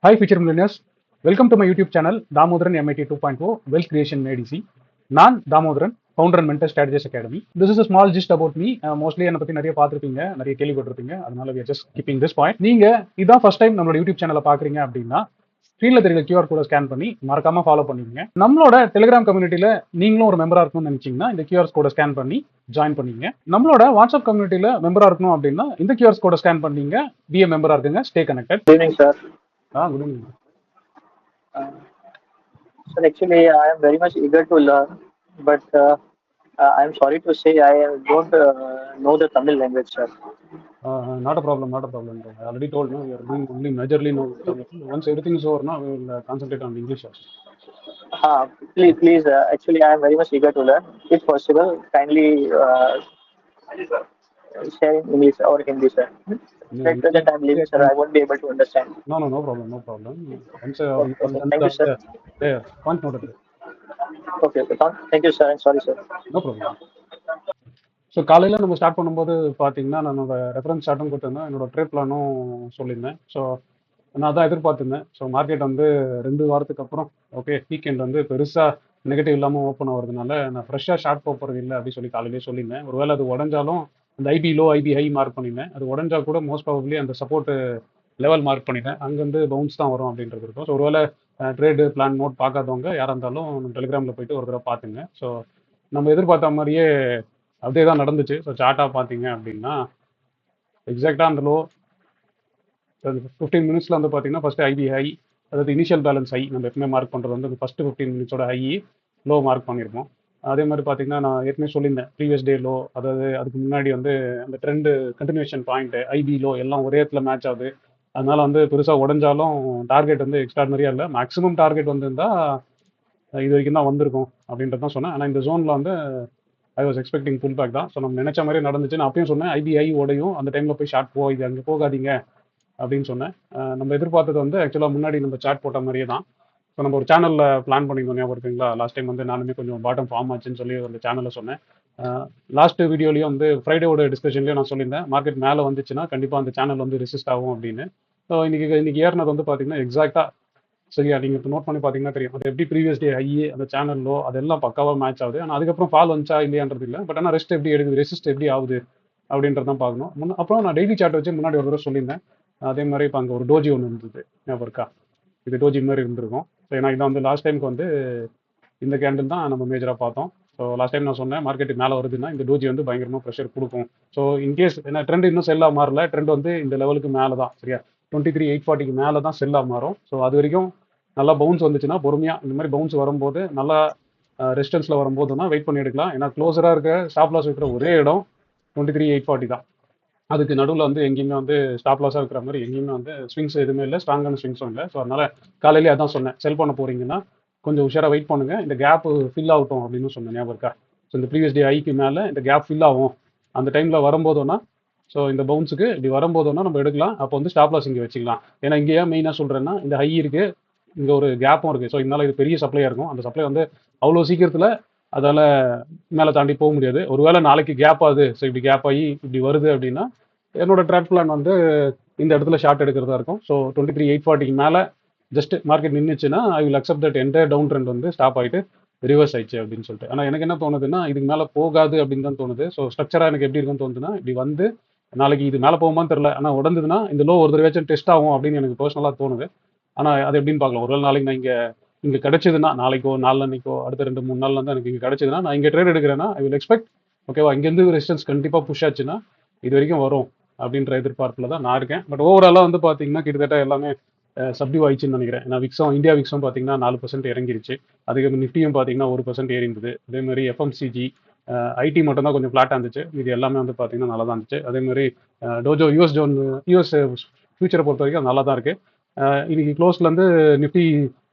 Hi, future millennials. Welcome to my YouTube channel, Damodaran MIT 2.0 Wealth Creation Made Easy. நான் Damodaran, founder and mentor strategist academy. This is a small gist about me. Mostly என்னை பற்றி நிறைய பார்த்துருப்பீங்க, நிறைய கேள்விப்பட்டிருப்பீங்க. அதனால we are just keeping this point. நீங்க இதான் ஃபர்ஸ்ட் டைம் நம்மளோட யூடியூப் சேனலை பார்க்குறீங்க அப்படின்னா ஸ்க்ரீனில் தெரியுற QR கோடை ஸ்கேன் பண்ணி மறக்காம ஃபாலோ பண்ணிக்கங்க. நம்மளோட டெலிகிராம் கம்யூனிட்டியில் நீங்களும் ஒரு மெம்பராக இருக்கணும்னு நினைச்சீங்கன்னா இந்த QR கோடை ஸ்கேன் பண்ணி ஜாயின் பண்ணிங்க. நம்மளோட வாட்ஸ்அப் கம்யூனிட்டியில் மெம்பராக இருக்கணும் அப்படின்னா இந்த QR கோடை ஸ்கேன் பண்ணீங்க, பிஏ மெம்பராக இருக்குங்க, stay connected. Good evening, sir. Good evening. Sir, actually, I am very much eager to learn, but I am sorry to say I don't know the Tamil language, sir. Not a problem, not a problem. I already told you, we are doing only majorly know Tamil. Once everything is over, now we will concentrate on English also. Please, actually, I am very much eager to learn. If possible, kindly share in English or Hindi, sir. At present, I am leaving, sir. I won't be able to understand. No problem, no problem. Once Okay, thank you, sir. there, point noted. Okay. Thank you, sir. And sorry, sir. No problem. So காலையில் நம்ம start பண்ணும்போது பார்த்தீங்கன்னா நான் என்னோட reference சார்ட்டும் கொடுத்துருந்தேன், என்னோட trade பிளானும் சொல்லியிருந்தேன். ஸோ நான் தான் எதிர்பார்த்துருந்தேன். ஸோ மார்க்கெட் வந்து 2 வாரத்துக்கு அப்புறம் ஓகே வீக்கெண்ட் வந்து பெருசாக நெகட்டிவ் இல்லாமல் ஓப்பன் ஆகிறதுனால நான் ஃப்ரெஷ்ஷாக ஷார்ட் போகிறது இல்லை அப்படின்னு சொல்லி காலையிலே சொல்லியிருந்தேன். ஒருவேளை அது உடஞ்சாலும் அந்த IP low IP high mark பண்ணியிருந்தேன். அது உடஞ்சா கூட மோஸ்ட் ப்ராபப்ளி அந்த சப்போர்ட் லெவல் மார்க் பண்ணிட்டேன், அங்கேருந்து பவுன்ஸ் தான் வரும் அப்படின்றது இருக்கும். ஸோ ஒருவேளை ட்ரேடு பிளான் நோட் பார்க்காதவங்க யாராக இருந்தாலும் டெலிகிராமில் போயிட்டு ஒரு தடவை பார்த்துங்க. ஸோ நம்ம எதிர்பார்த்த மாதிரியே அப்படியே தான் நடந்துச்சு. ஸோ சார்ட்டாக பார்த்தீங்க அப்படின்னா எக்ஸாக்டாக அந்த லோ 15 மினிட்ஸில் வந்து பார்த்தீங்கன்னா ஃபஸ்ட்டு ஐபி ஹை, அதாவது இனிஷியல் பேலன்ஸ் ஹை நம்ம எப்பவுமே மார்க் பண்ணுறது வந்து அந்த ஃபஸ்ட்டு 15 மினிட்ஸோட ஹை லோ மார்க் பண்ணியிருப்போம். அதே மாதிரி பார்த்தீங்கன்னா நான் ஏற்கனவே சொல்லியிருந்தேன் ப்ரீவியஸ் டே லோ, அதாவது அதுக்கு முன்னாடி வந்து அந்த trend continuation point IP low எல்லாம் ஒரே இடத்துல மேட்ச் ஆகுது. அதனால வந்து பெருசாக உடஞ்சாலும் டார்கெட் வந்து எக்ஸ்ட்ராடனரியாக இல்லை, மேக்ஸிமம் டார்கெட் வந்திருந்தால் இது வரைக்கும் தான் வந்திருக்கும் அப்படின்றது தான் சொன்னேன். ஆனால் இந்த ஜோனில் வந்து I was expecting pullback தான். ஸோ நம்ம நினைச்ச மாதிரி நடந்துச்சு. நான் அப்பயும் சொன்னேன் ஐபிஐ உடையும், அந்த டைமில் போய் ஷார்ட் இது அங்கே போகாதீங்க அப்படின்னு சொன்னேன். நம்ம எதிர்பார்த்தது வந்து ஆக்சுவலாக முன்னாடி நம்ம சாட் போட்ட மாதிரியே தான். ஸோ நம்ம ஒரு சேனலில் பிளான் பண்ணியிருந்தோம், ஞாபகம் இருக்குங்களா? லாஸ்ட் டைம் வந்து நானுமே கொஞ்சம் பாட்டம் ஃபார்ம் ஆச்சுன்னு சொல்லி அந்த சேனலில் சொன்னேன். லாஸ்ட் வீடியோலையும் வந்து ஃப்ரைடேவோட டிஸ்கஷன்லேயும் நான் சொல்லியிருந்தேன் மார்க்கெட் மேலே வந்துச்சுன்னா கண்டிப்பாக அந்த சேனல் வந்து ரெசிஸ்ட் ஆகும் அப்படின்னு. ஸோ இன்னைக்கு ஏறினது வந்து பார்த்தீங்கன்னா எக்ஸாக்டாக சரியா நீங்கள் இப்போ நோட் பண்ணி பார்த்தீங்கன்னா தெரியும் அது எப்படி ப்ரீவியஸ் டே ஹை அந்த சேனல்லோ அதெல்லாம் பக்காவாக மேட்ச் ஆகுது. ஆனால் அதுக்கப்புறம் ஃபால் வந்துச்சா இல்லையான்றது இல்லை, பட் ஆனால் ரெஸ்ட் எப்படி எடுக்குது, ரெசிஸ்ட் எப்படி ஆகுது அப்படின்றது தான் பார்க்கணும். அப்புறம் நான் டெய்லி சார்ட் வச்சு முன்னாடி ஒரு தடவை சொல்லியிருந்தேன். அதே மாதிரி இப்போ அங்கே ஒரு டோஜி ஒன்று இருந்தது, ஞாபகம் இருக்கா? இது டோஜி மாதிரி இருந்திருக்கும். ஸோ ஏன்னா இதான் வந்து லாஸ்ட் டைமுக்கு வந்து இந்த கேண்டில் தான் நம்ம மேஜராக பார்த்தோம். ஸோ லாஸ்ட் டைம் நான் சொன்னேன் மார்க்கெட் மேலே வருதுன்னா இந்த டோஜி வந்து பயங்கரமாக ப்ரெஷர் கொடுக்கும். ஸோ இன்கேஸ் ஏன்னா ட்ரெண்ட் இன்னும் செல்லாக மாறல, ட்ரெண்ட் வந்து இந்த லெவலுக்கு மேலே தான், சரியா 23,840 மேலே தான் செல்லாக மாறும். ஸோ அது வரைக்கும் நல்லா பவுன்ஸ் வந்துச்சுன்னா பொறுமையாக இந்த மாதிரி பவுன்ஸ் வரும்போது நல்லா ரெசிஸ்டன்ஸில் வரும்போதுனா வெயிட் பண்ணி எடுக்கலாம். ஏன்னா க்ளோஸராக இருக்க ஸ்டாப் லாஸ் வைக்கிற ஒரே இடம் 23,840 தான். அதுக்கு நடுவில் வந்து எங்கேயுமே வந்து ஸ்டாப் லாஸாக இருக்கிற மாதிரி எங்கேயுமே வந்து ஸ்விங்ஸ் எதுவுமே இல்லை, ஸ்ட்ராங்கான ஸ்விங்ஸும் இல்லை. ஸோ அதனால் காலையிலே அதான் சொன்னேன், செல் பண்ண போகிறீங்கன்னா கொஞ்சம் உஷாராக வெயிட் பண்ணுங்க, இந்த கேப் ஃபில் ஆகட்டும் அப்படின்னு சொன்னேன், ஞாபகம் இருக்கா? ஸோ இந்த ப்ரீவியஸ் டே ஐக்கு மேலே இந்த கேப் ஃபில் ஆகும், அந்த டைமில் வரும்போதுன்னா ஸோ இந்த பவுன்ஸுக்கு இப்படி வரும்போதுன்னா நம்ம எடுக்கலாம். அப்போ வந்து ஸ்டாப் லாஸ் இங்கே வச்சுக்கலாம். ஏன்னா இங்கே ஏன் மெயினாக சொல்கிறேன்னா இந்த ஹை இருக்குது, இங்கே ஒரு கேப்பும் இருக்குது. ஸோ இதனால் இது பெரிய சப்ளையாக இருக்கும். அந்த சப்ளை வந்து அவ்வளோ சீக்கிரத்தில் அதால் மேலே தாண்டி போக முடியாது. ஒருவேளை நாளைக்கு கேப் ஆகுது, ஸோ இப்படி கேப் ஆகி இப்படி வருது அப்படின்னா என்னோட ட்ரேட் பிளான் வந்து இந்த இடத்துல ஷார்ட் எடுக்கிறதா இருக்கும். ஸோ 23,840 மேலே ஜஸ்ட் மார்க்கெட் நின்றுச்சுன்னா I will accept that entire down trend வந்து ஸ்டாப் ஆகிட்டு ரிவர்ஸ் ஆயிடுச்சு அப்படின்னு சொல்லிட்டு. ஆனால் எனக்கு என்ன தோணுதுன்னா இதுக்கு மேலே போகாது அப்படின்னு தான் தோணுது. ஸோ ஸ்ட்ரக்சராக எனக்கு எப்படி இருக்குன்னு தோணுதுன்னா இப்படி வந்து நாளைக்கு இது மேலே போகுமான்னு தெரில, ஆனால் உடந்ததுன்னா இந்த லோ ஒரு தடவையாச்சும் டெஸ்ட் ஆகும் அப்படின்னு எனக்கு பர்சனலாக தோணுது. ஆனால் அது எப்படின்னு பார்க்கலாம். ஒரு நாளைக்கு நான் இங்கே கிடைச்சதுன்னா, நாளைக்கோ நாளன்னைக்கோ அடுத்த 2-3 நாள் வந்து எனக்கு இங்கே கிடைச்சதுன்னா நான் இங்கே ட்ரேட் எடுக்கிறேன்னா ஐ வில் எக்ஸ்பெக்ட் ஓகேவா, இங்கேருந்து ரெசிஸ்டன்ஸ் கண்டிப்பாக புஷ் ஆச்சுன்னா இது வரைக்கும் வரும் அப்படின்ற எதிர்பார்ப்பில் தான் நான் இருக்கேன். பட் ஓவராலாக வந்து பார்த்தீங்கன்னா கிட்டத்தட்ட எல்லாமே சப்டியூ ஆயிடுச்சுன்னு நினைக்கிறேன். ஏன்னா விக்ஸும் இந்தியா விக்ஸும் பார்த்தீங்கன்னா 4% இறங்கிருச்சு. அதுக்கு நிஃப்டியும் பார்த்தீங்கன்னா 1% ஏறி இருந்தது. அதே மாதிரி எஃப்எம்சிஜி ஐடி மட்டும் தான் கொஞ்சம் ஃப்ளாட்டாக இருந்துச்சு, இது எல்லாமே வந்து பார்த்தீங்கன்னா நல்லா தான் இருந்துச்சு. அதே மாதிரி டோஜோ யூஎஸ் ஃபியூச்சரை பொறுத்த வரைக்கும் நல்லா தான் இருக்குது. இன்னைக்கு க்ளோஸ்லேருந்து நிஃப்டி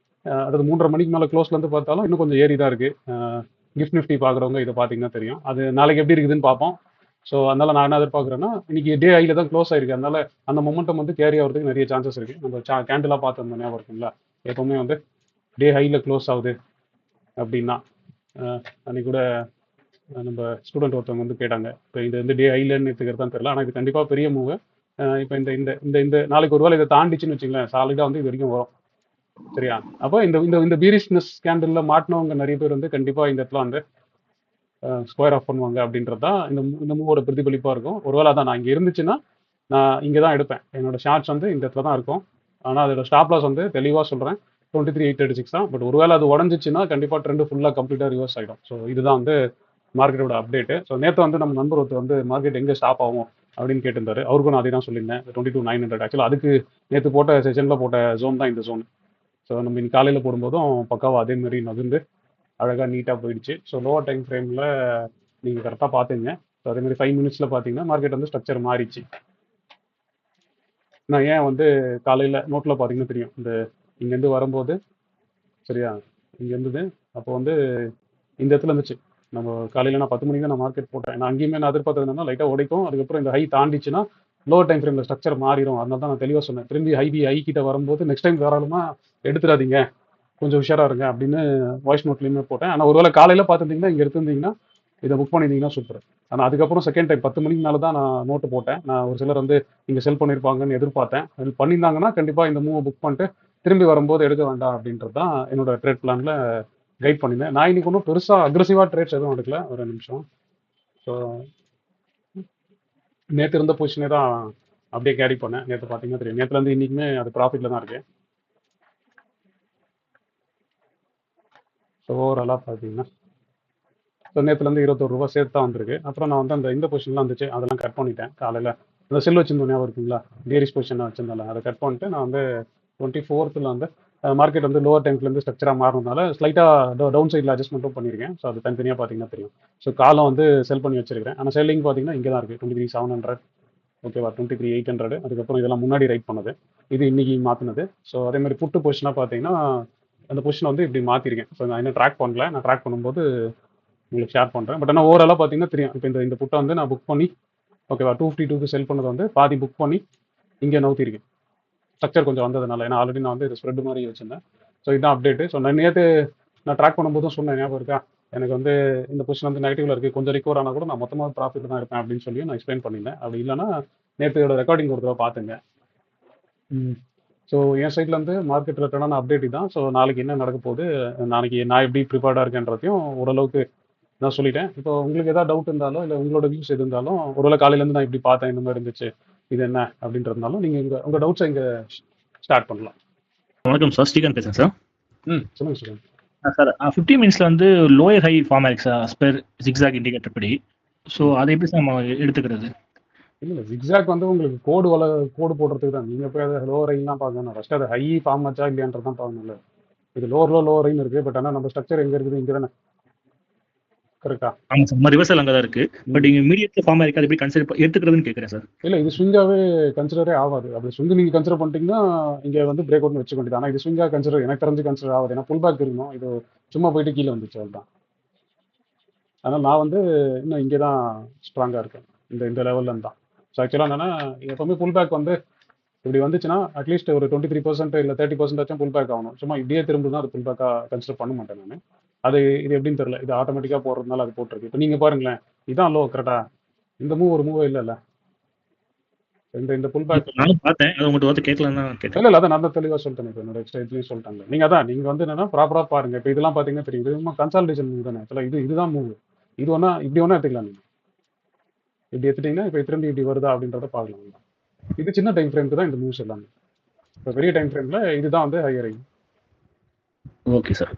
அதாவது 3:30 மணிக்கு மேலே க்ளோஸ்லேருந்து பார்த்தாலும் இன்னும் கொஞ்சம் ஏறி தான் இருக்குது. கிஃப்ட் நிஃப்டி பார்க்குறவங்க இதை பார்த்தீங்கன்னா தெரியும். அது நாளைக்கு எப்படி இருக்குதுன்னு பார்ப்போம். ஸோ அதனால் நான் என்ன எதிர்பார்க்குறேன்னா இன்னைக்கு டே ஐயில் தான் க்ளோஸ் ஆயிருக்கு, அதனால அந்த மொமெண்டம் வந்து கேரி ஆகிறதுக்கு நிறைய சான்சஸ் இருக்குது. நம்ம கேண்டிலாக பார்த்துருந்தோம், ஞாபகம் இருக்குங்களா? எப்போவுமே வந்து டே ஹையில் க்ளோஸ் ஆகுது அப்படின்னா அன்னைக்கு கூட நம்ம ஸ்டூடெண்ட் ஒருத்தவங்க வந்து கேட்டாங்க, இப்போ இது வந்து டே ஐலன்னு எடுத்துக்கிறது தான் தெரியல, ஆனால் இது கண்டிப்பாக பெரிய மூவ். இப்போ இந்த இந்த இந்த இந்த நாளைக்கு ஒருவேளை இதை தாண்டிச்சுன்னு வச்சுங்களேன், சாலிடாக வந்து இது வரைக்கும் வரும். சரியா? அப்போ இந்த இந்த இந்த பீரிஷ்னஸ் ஸ்கேண்டல்ல மாட்டினவங்க நிறைய பேர் வந்து கண்டிப்பாக இந்த இடத்துல வந்து ஸ்கொயர் ஆஃப் பண்ணுவாங்க அப்படின்றது தான் இந்த மூவோட பிரதிபலிப்பாக இருக்கும். ஒருவேளை அதான் நான் இங்கே இருந்துச்சுன்னா நான் இங்கே தான் எடுப்பேன். என்னோட ஷார்ட்ஸ் வந்து இந்த இடத்துல தான் இருக்கும். ஆனால் அதோட ஸ்டாப் லாஸ் வந்து தெளிவாக சொல்கிறேன் 23,836 தான். பட் ஒருவேளை அது உடஞ்சிச்சுன்னா கண்டிப்பாக ட்ரெண்டு ஃபுல்லாக கம்ப்ளீட்டாக ரிவர்ஸ் ஆகிடும். ஸோ இதுதான் வந்து மார்க்கெட்டோட அப்டேட்டு. ஸோ நேற்று வந்து நம்ம நண்பர் ஒருத்தர் வந்து மார்க்கெட் எங்கே ஸ்டாப் ஆகும் அப்படின்னு கேட்டிருந்தாரு. அவருக்கும் நான் அதே தான் சொல்லியிருந்தேன், 22,900. ஆக்சுவலாக அதுக்கு நேற்று போட்ட செஷனில் போட்ட ஜோன் தான் இந்த ஜோன். ஸோ நம்ம இன்னைக்கு காலையில் போடும்போதும் பக்காவாக அதே மாதிரி நகர்ந்து அழகாக நீட்டாக போயிடுச்சு. ஸோ லோவர் டைம் ஃப்ரேமில் நீங்கள் கரெக்டாக பார்த்துங்க. ஸோ அதே மாதிரி 5 மினிட்ஸில் பார்த்தீங்கன்னா மார்க்கெட் வந்து ஸ்ட்ரக்சர் மாறிச்சு. நான் ஏன் வந்து காலையில் நோட்டில் பார்த்தீங்கன்னா தெரியும், இந்த இங்கேருந்து வரும்போது சரியா இங்கே இருந்தது. அப்போ வந்து இந்த இடத்துல இருந்துச்சு. நம்ம காலையில் நான் 10 மணிக்கு தான் நான் மார்க்கெட் போட்டேன். நான் அங்கேயுமே நான் எதிர்பார்த்தது என்னன்னா லைட்டாக உடைக்கும், அதுக்கப்புறம் இந்த ஹை தாண்டிச்சுன்னா லோவர் டைம் ஃப்ரேமில் ஸ்ட்ரக்சர் மாறிடும். அதனால தான் நான் தெளிவாக சொன்னேன், திரும்பி ஹை கிட்ட வரும்போது நெக்ஸ்ட் டைம் தாராளமாக எடுத்துடாதீங்க, கொஞ்சம் உஷாராக இருங்க அப்படின்னு வாய்ஸ் நோட்லேயுமே போட்டேன். ஆனால் ஒருவேளை காலையில் பார்த்துருந்தீங்கன்னா இங்கே எடுத்திருந்தீங்கன்னா இதை புக் பண்ணியிருந்தீங்கன்னா சூப்பர். ஆனால் அதுக்கப்புறம் செகண்ட் டைம் 10 மணிக்கு மேலே தான் நான் நோட்டு போட்டேன். நான் ஒரு சிலர் வந்து இங்கே செல் பண்ணியிருப்பாங்கன்னு எதிர்பார்த்தேன். அது பண்ணியிருந்தாங்கன்னா கண்டிப்பாக இந்த மூவை புக் பண்ணிட்டு திரும்பி வரும்போது எடுக்க வேண்டாம் அப்படின்றது தான் என்னோட ட்ரேட் பிளானில் கைட் பண்ணியிருந்தேன். நான் இன்னைக்கு ஒன்றும் பெருசாக அக்ரெசிவாக ட்ரேட்ஸ் எதுவும் எடுக்கல. ஒரு நிமிஷம். ஸோ நேற்று இருந்த பொசிஷனே தான் அப்படியே கேரி பண்ணேன். நேற்று பார்த்தீங்கன்னா தெரியும், நேற்றுலேருந்து இன்றைக்குமே அது ப்ராஃபிட்டில் தான் இருக்குது. ஸோ ஓவராலாக பார்த்தீங்கன்னா ஸோ நேற்றுலேருந்து 21 ரூபா சேர்த்து தான் வந்திருக்கு. அப்புறம் நான் வந்து இந்த பொசிஷன்லாம் வந்துச்சு, அதெல்லாம் கட் பண்ணிட்டேன். காலையில் அந்த செல் வச்சிருந்தோம் ஞாபகம் இருக்குங்களா, டேரிஸ் பொசிஷன் வச்சிருந்தால அதை கட் பண்ணிட்டு நான் வந்து 24th வந்து மார்க்கெட் வந்து லோவர் டைம்லேருந்து ஸ்ட்ரக்சராக மாறினதுனால ஸ்லைட்டாக டவுன் சைடில் அட்ஜஸ்ட்மெண்ட்டும் பண்ணியிருக்கேன். ஸோ அது தனித்தனியாக பார்த்தீங்கன்னா தெரியும். ஸோ காலம் வந்து செல் பண்ணி வச்சிருக்கிறேன். ஆனால் செல்லிங் பார்த்தீங்கன்னா இங்கே தான் இருக்குது, 23,700. ஓகேவா, 23,800. அதுக்கப்புறம் இதெல்லாம் முன்னாடி ரைட் பண்ணது, இது இன்னைக்கு மாற்றினது. ஸோ அதே மாதிரி புட்டு பொசிஷனாக பார்த்தீங்கன்னா அந்த பொசிஷன் வந்து இப்படி மாற்றிருக்கேன். ஸோ நான் இன்னும் ட்ராக் பண்ணல, நான் ட்ராக் பண்ணும்போது உங்களுக்கு ஷேர் பண்ணுறேன். பட் ஆனால் ஓவராலாக பார்த்தீங்கன்னா தெரியும், இப்போ இந்த புட்டை வந்து நான் புக் பண்ணி ஓகேவா 252க்கு செல் பண்ணது வந்து பாதி புக் பண்ணி இங்கே நவுத்திருக்கேன். ஸ்ட்ரக்சர் கொஞ்சம் வந்ததுனால, ஏன்னா ஆல்ரெடி நான் வந்து இது ஸ்ப்ரெட் மாதிரி வச்சிருந்தேன். ஸோ இதுதான் அப்டேட்டு. ஸோ நான் நேற்று நான் ட்ராக் பண்ணும்போதும் சொன்னேன், ஞாபகம் இருக்கா, எனக்கு வந்து இந்த பொசிஷன் வந்து நெகட்டிவ்ல இருக்குது, கொஞ்சம் ரிகவர் ஆனால் கூட நான் மொத்தமாக ப்ராஃபிட் தான் இருப்பேன் அப்படின்னு சொல்லி நான் எக்ஸ்பிளைன் பண்ணியிருந்தேன். அப்படி இல்லைன்னா நேற்றையோட ரெக்கார்டிங் ஒரு தடவை பார்த்துங்க. ஸோ என் சைட்லேருந்து மார்க்கெட் ரிலேட்டடான அப்டேட் தான். ஸோ நாளைக்கு என்ன நடக்க போகுது, நாளைக்கு நான் எப்படி ப்ரிப்பேர்டாக இருக்கேன்றதையும் ஓரளவுக்கு நான் சொல்லிட்டேன். இப்போ உங்களுக்கு ஏதாவது டவுட் இருந்தாலும் இல்லை உங்களோட வியூஸ் எது இருந்தாலும், ஒருவேளை காலையிலேருந்து நான் இப்படி பார்த்தேன், இந்த மாதிரி இருந்துச்சு, இது என்ன அப்படின்றதுனாலும் நீங்கள் உங்கள் டவுட்ஸை இங்கே ஸ்டார்ட் பண்ணலாம். வணக்கம் சார், ஸ்ரீகாந்த் பேசுகிறேன் சார். சொல்லுங்கள் ஸ்ரீகாந்த். சார் 15 மினிட்ஸில் வந்து லோயர் ஹை ஃபார்ம் ஆயிருக்கு சார், ஸ்பெர் ஜிக்ஸாக் இண்டிகேட்டர் படி. ஸோ அதை எப்படி சார் நம்ம எடுத்துக்கிறது? இல்லை, ஜிக்ஸாக் வந்து உங்களுக்கு கோடு போடுறதுக்கு தான். நீங்கள் போய் அதை லோவர் ஹைலாம் பார்க்கணும், ஃபஸ்ட்டு அது ஹை ஃபார்ம் ஆச்சா இல்லையான்றது தான் பார்க்கணும்ல. இது லோவர் ஹைன்னு இருக்குது, பட் ஆனால் நம்ம ஸ்ட்ரக்சர் எங்கே இருக்குது, இங்கே தானே, கரெக்டா? ஆமாம் சார், நம்ம ரிவர்சல் அங்கே தான் இருக்குது. பட் இங்கே இமீடியட்லி ஃபார்ம் ஆயிருக்கு, அது எப்படி கன்சிடர் எடுத்துக்கிறதுன்னு கேட்குறேன் சார். இல்லை, இது ஸ்விங்காகவே கன்சிடரே ஆகாது. அப்படி ஸ்விங்கு நீங்கள் கன்சிடர் பண்ணிட்டீங்கன்னா இங்கே வந்து பிரேக் அவுட்னு வச்சுக்க வேண்டியது. ஆனால் இது ஸ்விங்காக கன்சிடர் எனக்கு தெரிஞ்சு கன்சிடர் ஆகுது. ஏன்னா புல் பேக் இருக்கணும், இது சும்மா போயிட்டு கீழே வந்துச்சு, அதுதான். அதனால் நான் வந்து இன்னும் இங்கே தான் ஸ்ட்ராங்காக இருக்கேன், இந்த லெவலில் தான். ஸோ ஆக்சுவலாக என்னென்னா, எப்போவுமே புல் பேக் வந்து இப்படி வந்துச்சுன்னா அட்லீஸ்ட் ஒரு 23% இல்லை 30% புல் பேக் ஆகணும். சும்மா இப்படியே திரும்புனா அது புல் பேக்காக கன்சிடர் பண்ண மாட்டேன் நான். அது இது எப்படின்னு தெரியல, இது ஆட்டோமேட்டிக்காக போடுறதுனால அது போட்டிருக்கு. இப்போ நீங்கள் பாருங்களேன், இதான் லோ கரெக்டாக, இந்த மூவ் ஒரு மூவே இல்லைல்ல, இந்த புல் பேக் நானும் பார்த்தேன், அது உங்கள்கிட்ட வந்து கேட்கலாம் தான் கேட்டேன். இல்லை அதை நான் தான் தெளிவாக சொல்லிட்டேன். இப்போ என்னோட எக்ஸ்ட்ரா சொல்லிட்டாங்க. நீங்கள் வந்து என்னன்னா ப்ராப்பராக பாருங்கள். இப்போ இதெல்லாம் பார்த்தீங்கன்னா தெரியும், இது கன்சால்டேஷன் மூவ் தானே. ஆக்சுவலாக இதுதான் மூவ். இது ஒன்றா இப்படி ஒன்றா எடுத்துக்கலாம். நீங்கள் இப்படி எடுத்துட்டீங்கன்னா இப்போ திரும்பி இப்படி வருதா அப்படின்றத பார்க்கலாம். இது சின்ன டைம் ஃப்ரேமுக்கு தான் இந்த மூவ்ஸ் எல்லாமே. இப்போ பெரிய டைம் ஃப்ரேமில் இதுதான் வந்து ஹையர். Okay sir.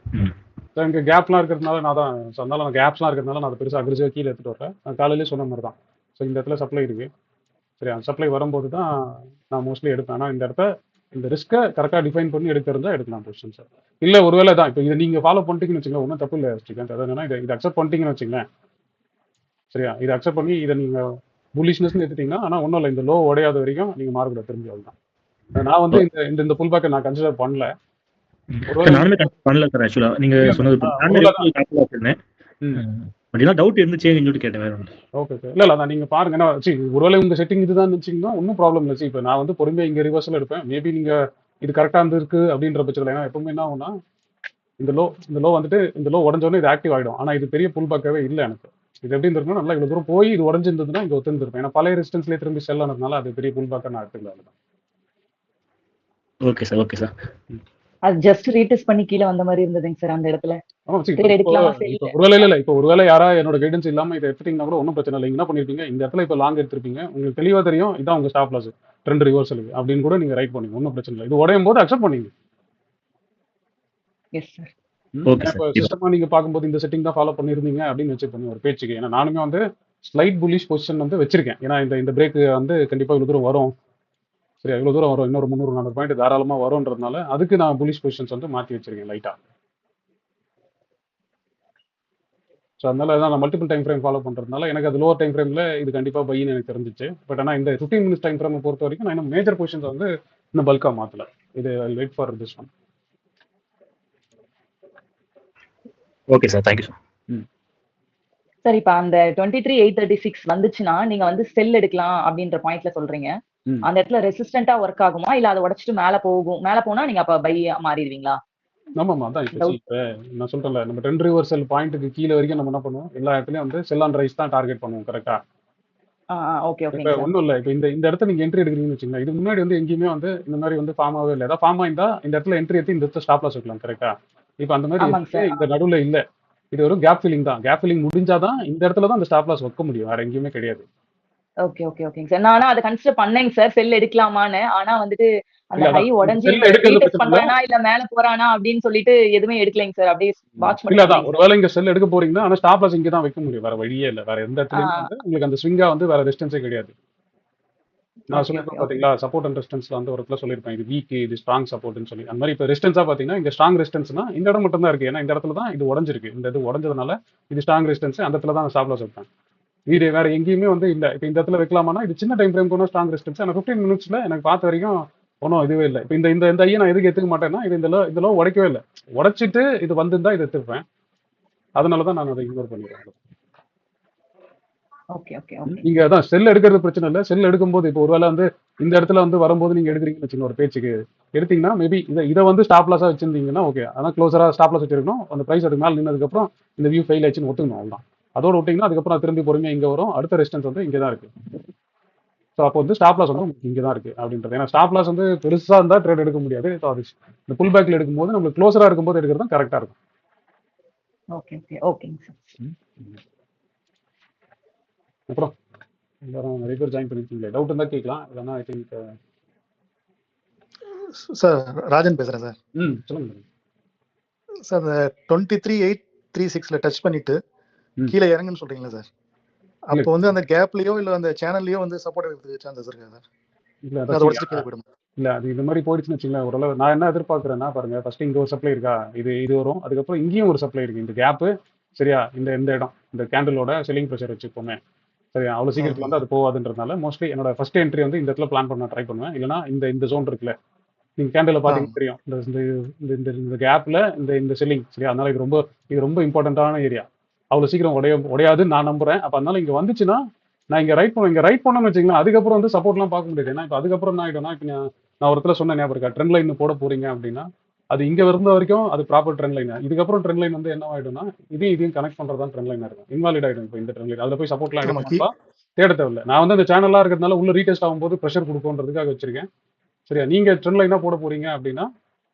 ஸோ இங்கே கேப்லாம் இருக்கிறதுனால அதனால நான் கேப்ஸ்லாம் இருக்கிறதுனால நான் அதை பெருசாக அக்ரெசிவாக கீழே எடுத்துகிட்டு வரேன். நான் காலையிலே சொன்ன மாதிரி தான். ஸோ இந்த இடத்துல சப்ளை இருக்குது, சரி, அந்த சப்ளை வரும்போது தான் நான் மோஸ்ட்லி எடுப்பேன். ஆனால் இந்த ரிஸ்க்கை கரெக்டாக டிஃபைன் பண்ணி எடுக்கிறதா எடுக்கலாம் பொசிஷன் சார். இல்லை ஒருவேளை தான் இப்போ இதை நீங்கள் ஃபாலோ பண்ணிட்டீங்கன்னு வச்சுங்களேன், ஒன்றும் தப்பு இல்லை ஸ்ரீகாந்த். அது என்னன்னா இதை அக்செப்ட் பண்ணிட்டீங்கன்னு வச்சுங்களேன், சரியா, இதை அக்செப்ட் பண்ணி இதை நீங்கள் புல்லிஷ்னஸ்ன்னு எடுத்துட்டீங்கன்னா, ஆனால் ஒன்றும் இல்லை, இந்த லோ உடையாத வரைக்கும் நீங்கள் மார்க்கெட்டை திரும்பி தான். நான் வந்து இந்த புல் பேக்கை நான் கன்சிடர் பண்ணல. நானுமே பண்ணல சார். ஆக்சுவலா நீங்க சொன்னது டவுட் இருந்துச்சேன்னு சொல்லி கேட்டேன். வேற ஒன்று. ஓகே இல்லை அதான் நீங்கள் பாருங்க. ஒருவேளை உங்கள் செட்டிங் இதுதான் இருந்துச்சிங்கன்னா ஒன்றும் ப்ராப்ளம் இல்லை. இப்போ நான் வந்து பொறுமையாக இங்கே ரிவர்ஸில் எடுப்பேன். மேபி நீங்கள் இது கரெக்டாக இருந்திருக்கு அப்படின்ற பட்சத்தில், ஏன்னா எப்பவுமே என்ன ஆகும்னா இந்த லோ வந்துட்டு இந்த லோ உடஞ்சோடனே இது ஆக்டிவ் ஆகிடும். ஆனால் இது பெரிய புல் பேக்காகவே இல்லை எனக்கு. இது எப்படி இருந்திருக்கும், நல்லா இவ்வளவு தூரம் போய் இது உடஞ்சிருந்ததுன்னா இங்க ஒத்துருந்துருப்பேன். ஏன்னா பழைய ரெசிஸ்டன்ஸ்லேயே திரும்பி செல் ஆனதுனால அது பெரிய புல் பேக்கை நான் எடுத்துக்கல. Okay sir, okay sir. அது ஜஸ்ட் ரீடெஸ்ட் பண்ணி கீழ வந்த மாதிரி இருந்ததுங்க சார் அந்த இடத்துல. ஆமா சரி, சரி இப்போ எடுக்கலாமா இப்போ செல்? ஒருவேளை இல்லை இப்போ ஒருவேளை யாரா என்னோட கைடன்ஸ் இல்லாம இதை எடுத்துட்டீங்கன்னா கூட ஒன்றும் பிரச்சனை இல்லை. நீங்க என்ன பண்ணிருப்பீங்க, இந்த இடத்துல இப்போ லாங் எடுத்திருப்பீங்க, உங்களுக்கு தெளிவா தெரியும் இதான் உங்க ஸ்டாப் லாஸ் ட்ரெண்ட் ரிவர்சலுக்கு அப்படின்னு கூட நீங்க ரைட் பண்ணீங்க, ஒன்றும் பிரச்சனை இல்லை. இது உடையும் போது அக்செப்ட் பண்ணீங்க. Yes sir. ஓகே இப்போ சார். சிஸ்டமா நீங்க பார்க்கும்போது இந்த செட்டிங் தான் ஃபாலோ பண்ணிருந்தீங்க அப்படின்னு வச்சுக்கோங்க ஒரு பேச்சுக்கு. ஏன்னா நானுமே வந்து ஸ்லைட் புல்லிஷ் பொசிஷன் வந்து வச்சிருக்கேன். ஏன்னா இந்த பிரேக் வந்து கண்டிப்பா இவ்வளவு தூரம் வரும், சரி இவ்வளவு தூரம் வரும், இன்னொரு 300-400 பாயிண்ட் தாராளமா வரும்ன்றதுனால அதுக்கு நான் புல்லிஷ் பொசிஷன்ஸ் வந்து மாற்றி வச்சிருக்கேன் லைட்டா. ஸோ அதனால தான் நான் மல்டிபிள் டைம் ஃப்ரேம் ஃபாலோ பண்ணுறதுனால எனக்கு அது லோவர் டைம் ஃப்ரேமில் இது கண்டிப்பாக பையின்னு எனக்கு தெரிஞ்சிச்சு. பட் ஆனால் இந்த 15 மினிட்ஸ் டைம் ஃப்ரேமை பொறுத்த வரைக்கும் நான் இன்னும் மேஜர் பொசிஷன்ஸ் வந்து இன்னும் பல்காக மாற்றல. இது wait for this one. Okay sir, thank you sir. Sir இப்ப அந்த 23,836 வந்துச்சுன்னா நீங்க வந்து செல் எடுக்கலாம் அப்படின்ற பாயிண்ட்ல சொல்றீங்க. அந்த இடத்துல ரெசிஸ்டன்டா ஒர்க் ஆகுமா இல்ல அதை உடைச்சிட்டு மேல போனா நீங்க அப்ப பை மாறிடுவீங்களா? ஆமாம்மா அதான் இப்போ நான் சொல்றேன்ல, நம்ம ட்ரெண்ட் ரிவர்சல் பாயிண்ட்டுக்கு கீழே வரைக்கும் நம்ம என்ன பண்ணுவோம், எல்லா இடத்துலயும் வந்து செல் ஆன் ரைஸ் தான் டார்கெட் பண்ணுவோம். கரெக்டா? ஓகே ஓகே இப்போ ஒன்றும் இல்லை, இப்போ இந்த இடத்துல நீங்க என்ட்ரி எடுக்கிறீங்கன்னு வச்சுக்கோங்க, இதுக்கு முன்னாடி வந்து எங்கேயுமே வந்து இந்த மாதிரி வந்து ஃபார்ம் ஆகவே இல்லை. ஏதாவது ஃபார்ம் ஆயிருந்தா இந்த இடத்துல என்ட்ரி எடுத்து இந்த இடத்துல ஸ்டாப் லாஸ் வைக்கலாம். கரெக்டா? இப்போ அந்த மாதிரி ஆமாங்க சார். இந்த நடுவில் இல்லை, இது ஒரு கேப் ஃபில்லிங் தான். கேப் ஃபில்லிங் முடிஞ்சாதான் இந்த இடத்துல தான் அந்த ஸ்டாப் லாஸ் வைக்க முடியும், வேற எங்கேயுமே கிடையாது. ஓகே ஓகே ஓகேங்க சார். நானும் அதை கன்சிடர் பண்ணேங்க சார் செல் எடுக்கலாமான்னு. ஆனா வந்துட்டு அந்த இல்ல ஹை அதான் உடஞ்சி செல் எடுக்கிறது ரீடெஸ்ட் பிரச்சனை இல்லை. பண்றானா இல்ல மேல போறானா அப்படின்னு சொல்லிட்டு எதுவுமே எடுக்கலைங்க சார். அப்படியே வாட்ச் இல்ல அதான் பண்ணி ஒருவேளை இங்க செல் எடுக்க போறீங்கன்னா ஆனா ஸ்டாப் லாஸ் இங்க தான் வைக்க முடியும், வேற வழியே இல்லை. வேற எந்த இடத்துலயும் வந்து உங்களுக்கு அந்த ஸ்விங்கா வந்து வேற ரெசிஸ்டன்ஸே கிடையாது. நான் ஓகே சொல்லிருப்பேன் ஓகே ஓகே பாத்தீங்களா, சப்போர்ட் அண்ட் ரெசிஸ்டன்ஸ்ல வந்து ஒரு இடத்துல சொல்லியிருப்பேன் இது வீக், இது ஸ்ட்ராங் சப்போர்ட்னு சொல்லி. அந்த மாதிரி இப்போ ரெசிஸ்டன்ஸா பாத்தீங்கன்னா இங்க ஸ்ட்ராங் ரெசிஸ்டன்ஸ்னா இந்த இடம் மட்டும் தான் இருக்கு. ஏன்னா இந்த இடத்துல தான் இது உடஞ்சிருக்கு, இந்த இது உடஞ்சதுனால இது ஸ்ட்ராங் ரெசிஸ்டன்ஸ், அந்த இடத்துல தான் ஸ்டாப் லாஸ் வைப்பேன். இது வேற எங்கேயுமே வந்து இல்ல. இப்போ இந்த இடத்துல வைக்கலாமானா இது சின்ன டைம் ஃப்ரேம் கூட ஸ்ட்ராங் ரெசிஸ்டன்ஸ். ஆனால் 15 மினிட்ஸ்ல எனக்கு பார்த்த வரைக்கும் ஒன்றும் இதுவே இல்லை. இப்போ இந்த இந்த ஐயை நான் எதுக்கு எடுத்துக்க மாட்டேன்னா இது இந்த உடைக்கவே இல்லை. உடைச்சிட்டு இது வந்திருந்தா இதை எடுத்துப்பேன். அதனால தான் நான் அதை இக்னோர் பண்ணிடுறேன். ஓகே ஓகே ஓகே நீங்க அதான் செல் எடுக்கிறது பிரச்சனை இல்லை. செல் எடுக்கும்போது இப்போ ஒருவேளை வந்து இந்த இடத்துல வந்து வரும்போது நீங்க எடுக்கிறீங்கன்னு வச்சுக்கோங்க, ஒரு பேச்சுக்கு எடுத்தீங்கன்னா மேபி இதை வந்து ஸ்டாப் லாஸா வச்சிருந்தீங்கன்னா ஓகே, ஆனால் க்ளோஸரா ஸ்டாப் லாஸ் வச்சிருக்கணும். அந்த பிரைஸ் அதுக்கு மேலே நின்னதுக்கப்புறம் இந்த வியூ ஃபெயில் ஆச்சுன்னு ஒத்துக்கணும், அவ்வளோதான். அதோட விட்டீங்கன்னா அதுக்கப்புறம் அது திரும்பி பொறுமையாக இங்கே வரும். அடுத்த ரெசிஸ்டன்ஸ் வந்து இங்கே தான் இருக்கு. ஸோ அப்போ வந்து ஸ்டாப் லாஸ் வந்து உங்களுக்கு இங்கே தான் இருக்கு அப்படின்றது. ஏன்னா ஸ்டாப் லாஸ் வந்து பெருசாக இருந்தால் ட்ரேட் எடுக்க முடியாது. ஸோ அது இந்த புல் பேக்கில் எடுக்கும்போது நம்மளுக்கு க்ளோஸராக இருக்கும்போது எடுக்கிறது தான் கரெக்டாக இருக்கும். ஓகே ஓகே ஓகேங்க சார். அப்புறம் எல்லாரும் நிறைய பேர் ஜாயின் பண்ணிருக்கீங்களே, டவுட் இருந்தால் கேட்கலாம். இல்லைன்னா ஐ திங்க் சார் ராஜன் பேசுறேன் சார். சொல்லுங்க. சார் இந்த 23,836 டச் பண்ணிட்டு கீழே இறங்குன்னு சொல்றீங்களா சார்? அப்போ வந்து அந்த கேப்லயோ இல்ல அந்த சேனல்லயோ வந்து சப்போர்ட் எடுக்கிறதுக்கு சான்சஸ் இருக்கா சார்? இல்லை அதை உடச்சிட்டு கீழே போயிடும். இல்லை அது இந்த மாதிரி போயிடுச்சுன்னு வச்சுங்களேன், ஓரளவு நான் என்ன எதிர்பார்க்குறேன்னா பாருங்க, ஃபர்ஸ்ட் இங்கே ஒரு சப்ளை இருக்கா, இது வரும். அதுக்கப்புறம் இங்கேயும் ஒரு சப்ளை இருக்கு, இந்த கேப்பு சரியா, இந்த இடம் இந்த கேண்டலோட செல்லிங் ப்ரெஷர் வச்சுக்கோமே சரியா, அவ்வளோ சீக்கிரத்தில் வந்து அது போகாதுன்றதுனால மோஸ்ட்லி என்னோட ஃபர்ஸ்ட் என்ட்ரி வந்து இந்த இடத்துல பிளான் பண்ண ட்ரை பண்ணுவேன். இல்லைனா இந்த ஜோன் இருக்குல்ல, நீங்கள் கேண்டில் பார்த்தீங்கன்னா தெரியும், இந்த கேப்பில் இந்த செல்லிங் சரியா. அதனால இது ரொம்ப இம்பார்ட்டண்ட்டான ஏரியா. அவ்வளோ சீக்கிரம் உடையாதுன்னு நான் நம்புறேன். அப்போ அதனால இங்கே வந்துச்சுன்னா நான் இங்கே ரைட் பண்ணணும்னு வச்சுக்கலாம். அதுக்கப்புறம் வந்து சப்போர்ட்லாம் பார்க்க முடியாது. ஏன்னா இப்போ அதுக்கப்புறம் என்ன ஆகிடும்னா, இப்போ நான் ஒரு இடத்துல சொன்ன ஞாபகம் இருக்கா, ட்ரெண்ட் லைன் போட போறீங்க அப்படின்னா அது இங்கே இருந்த வரைக்கும் அது ப்ராப்பர் ட்ரெண்ட் லைன். இதுக்கப்புறம் ட்ரெண்ட் லைன் வந்து என்ன ஆகிடும்னா இதையும் கனெக்ட் பண்ணுறது தான் ட்ரெண்ட் லைனாக இருக்கும். இன்வாலிட் ஆகிடும். இப்போ இந்த ட்ரெண்ட் லைன் அதில் போய் சப்போர்ட்லாம் எடுக்கலாம் தேட தேவையில்லை. நான் வந்து அந்த சேனலாக இருக்கிறதுனால உள்ள ரீடெஸ்ட் ஆகும்போது ப்ரெஷர் கொடுக்குன்றதுக்காக வச்சிருக்கேன் சரியா. நீங்கள் ட்ரெண்ட் லைனாக போட போறீங்க அப்படின்னா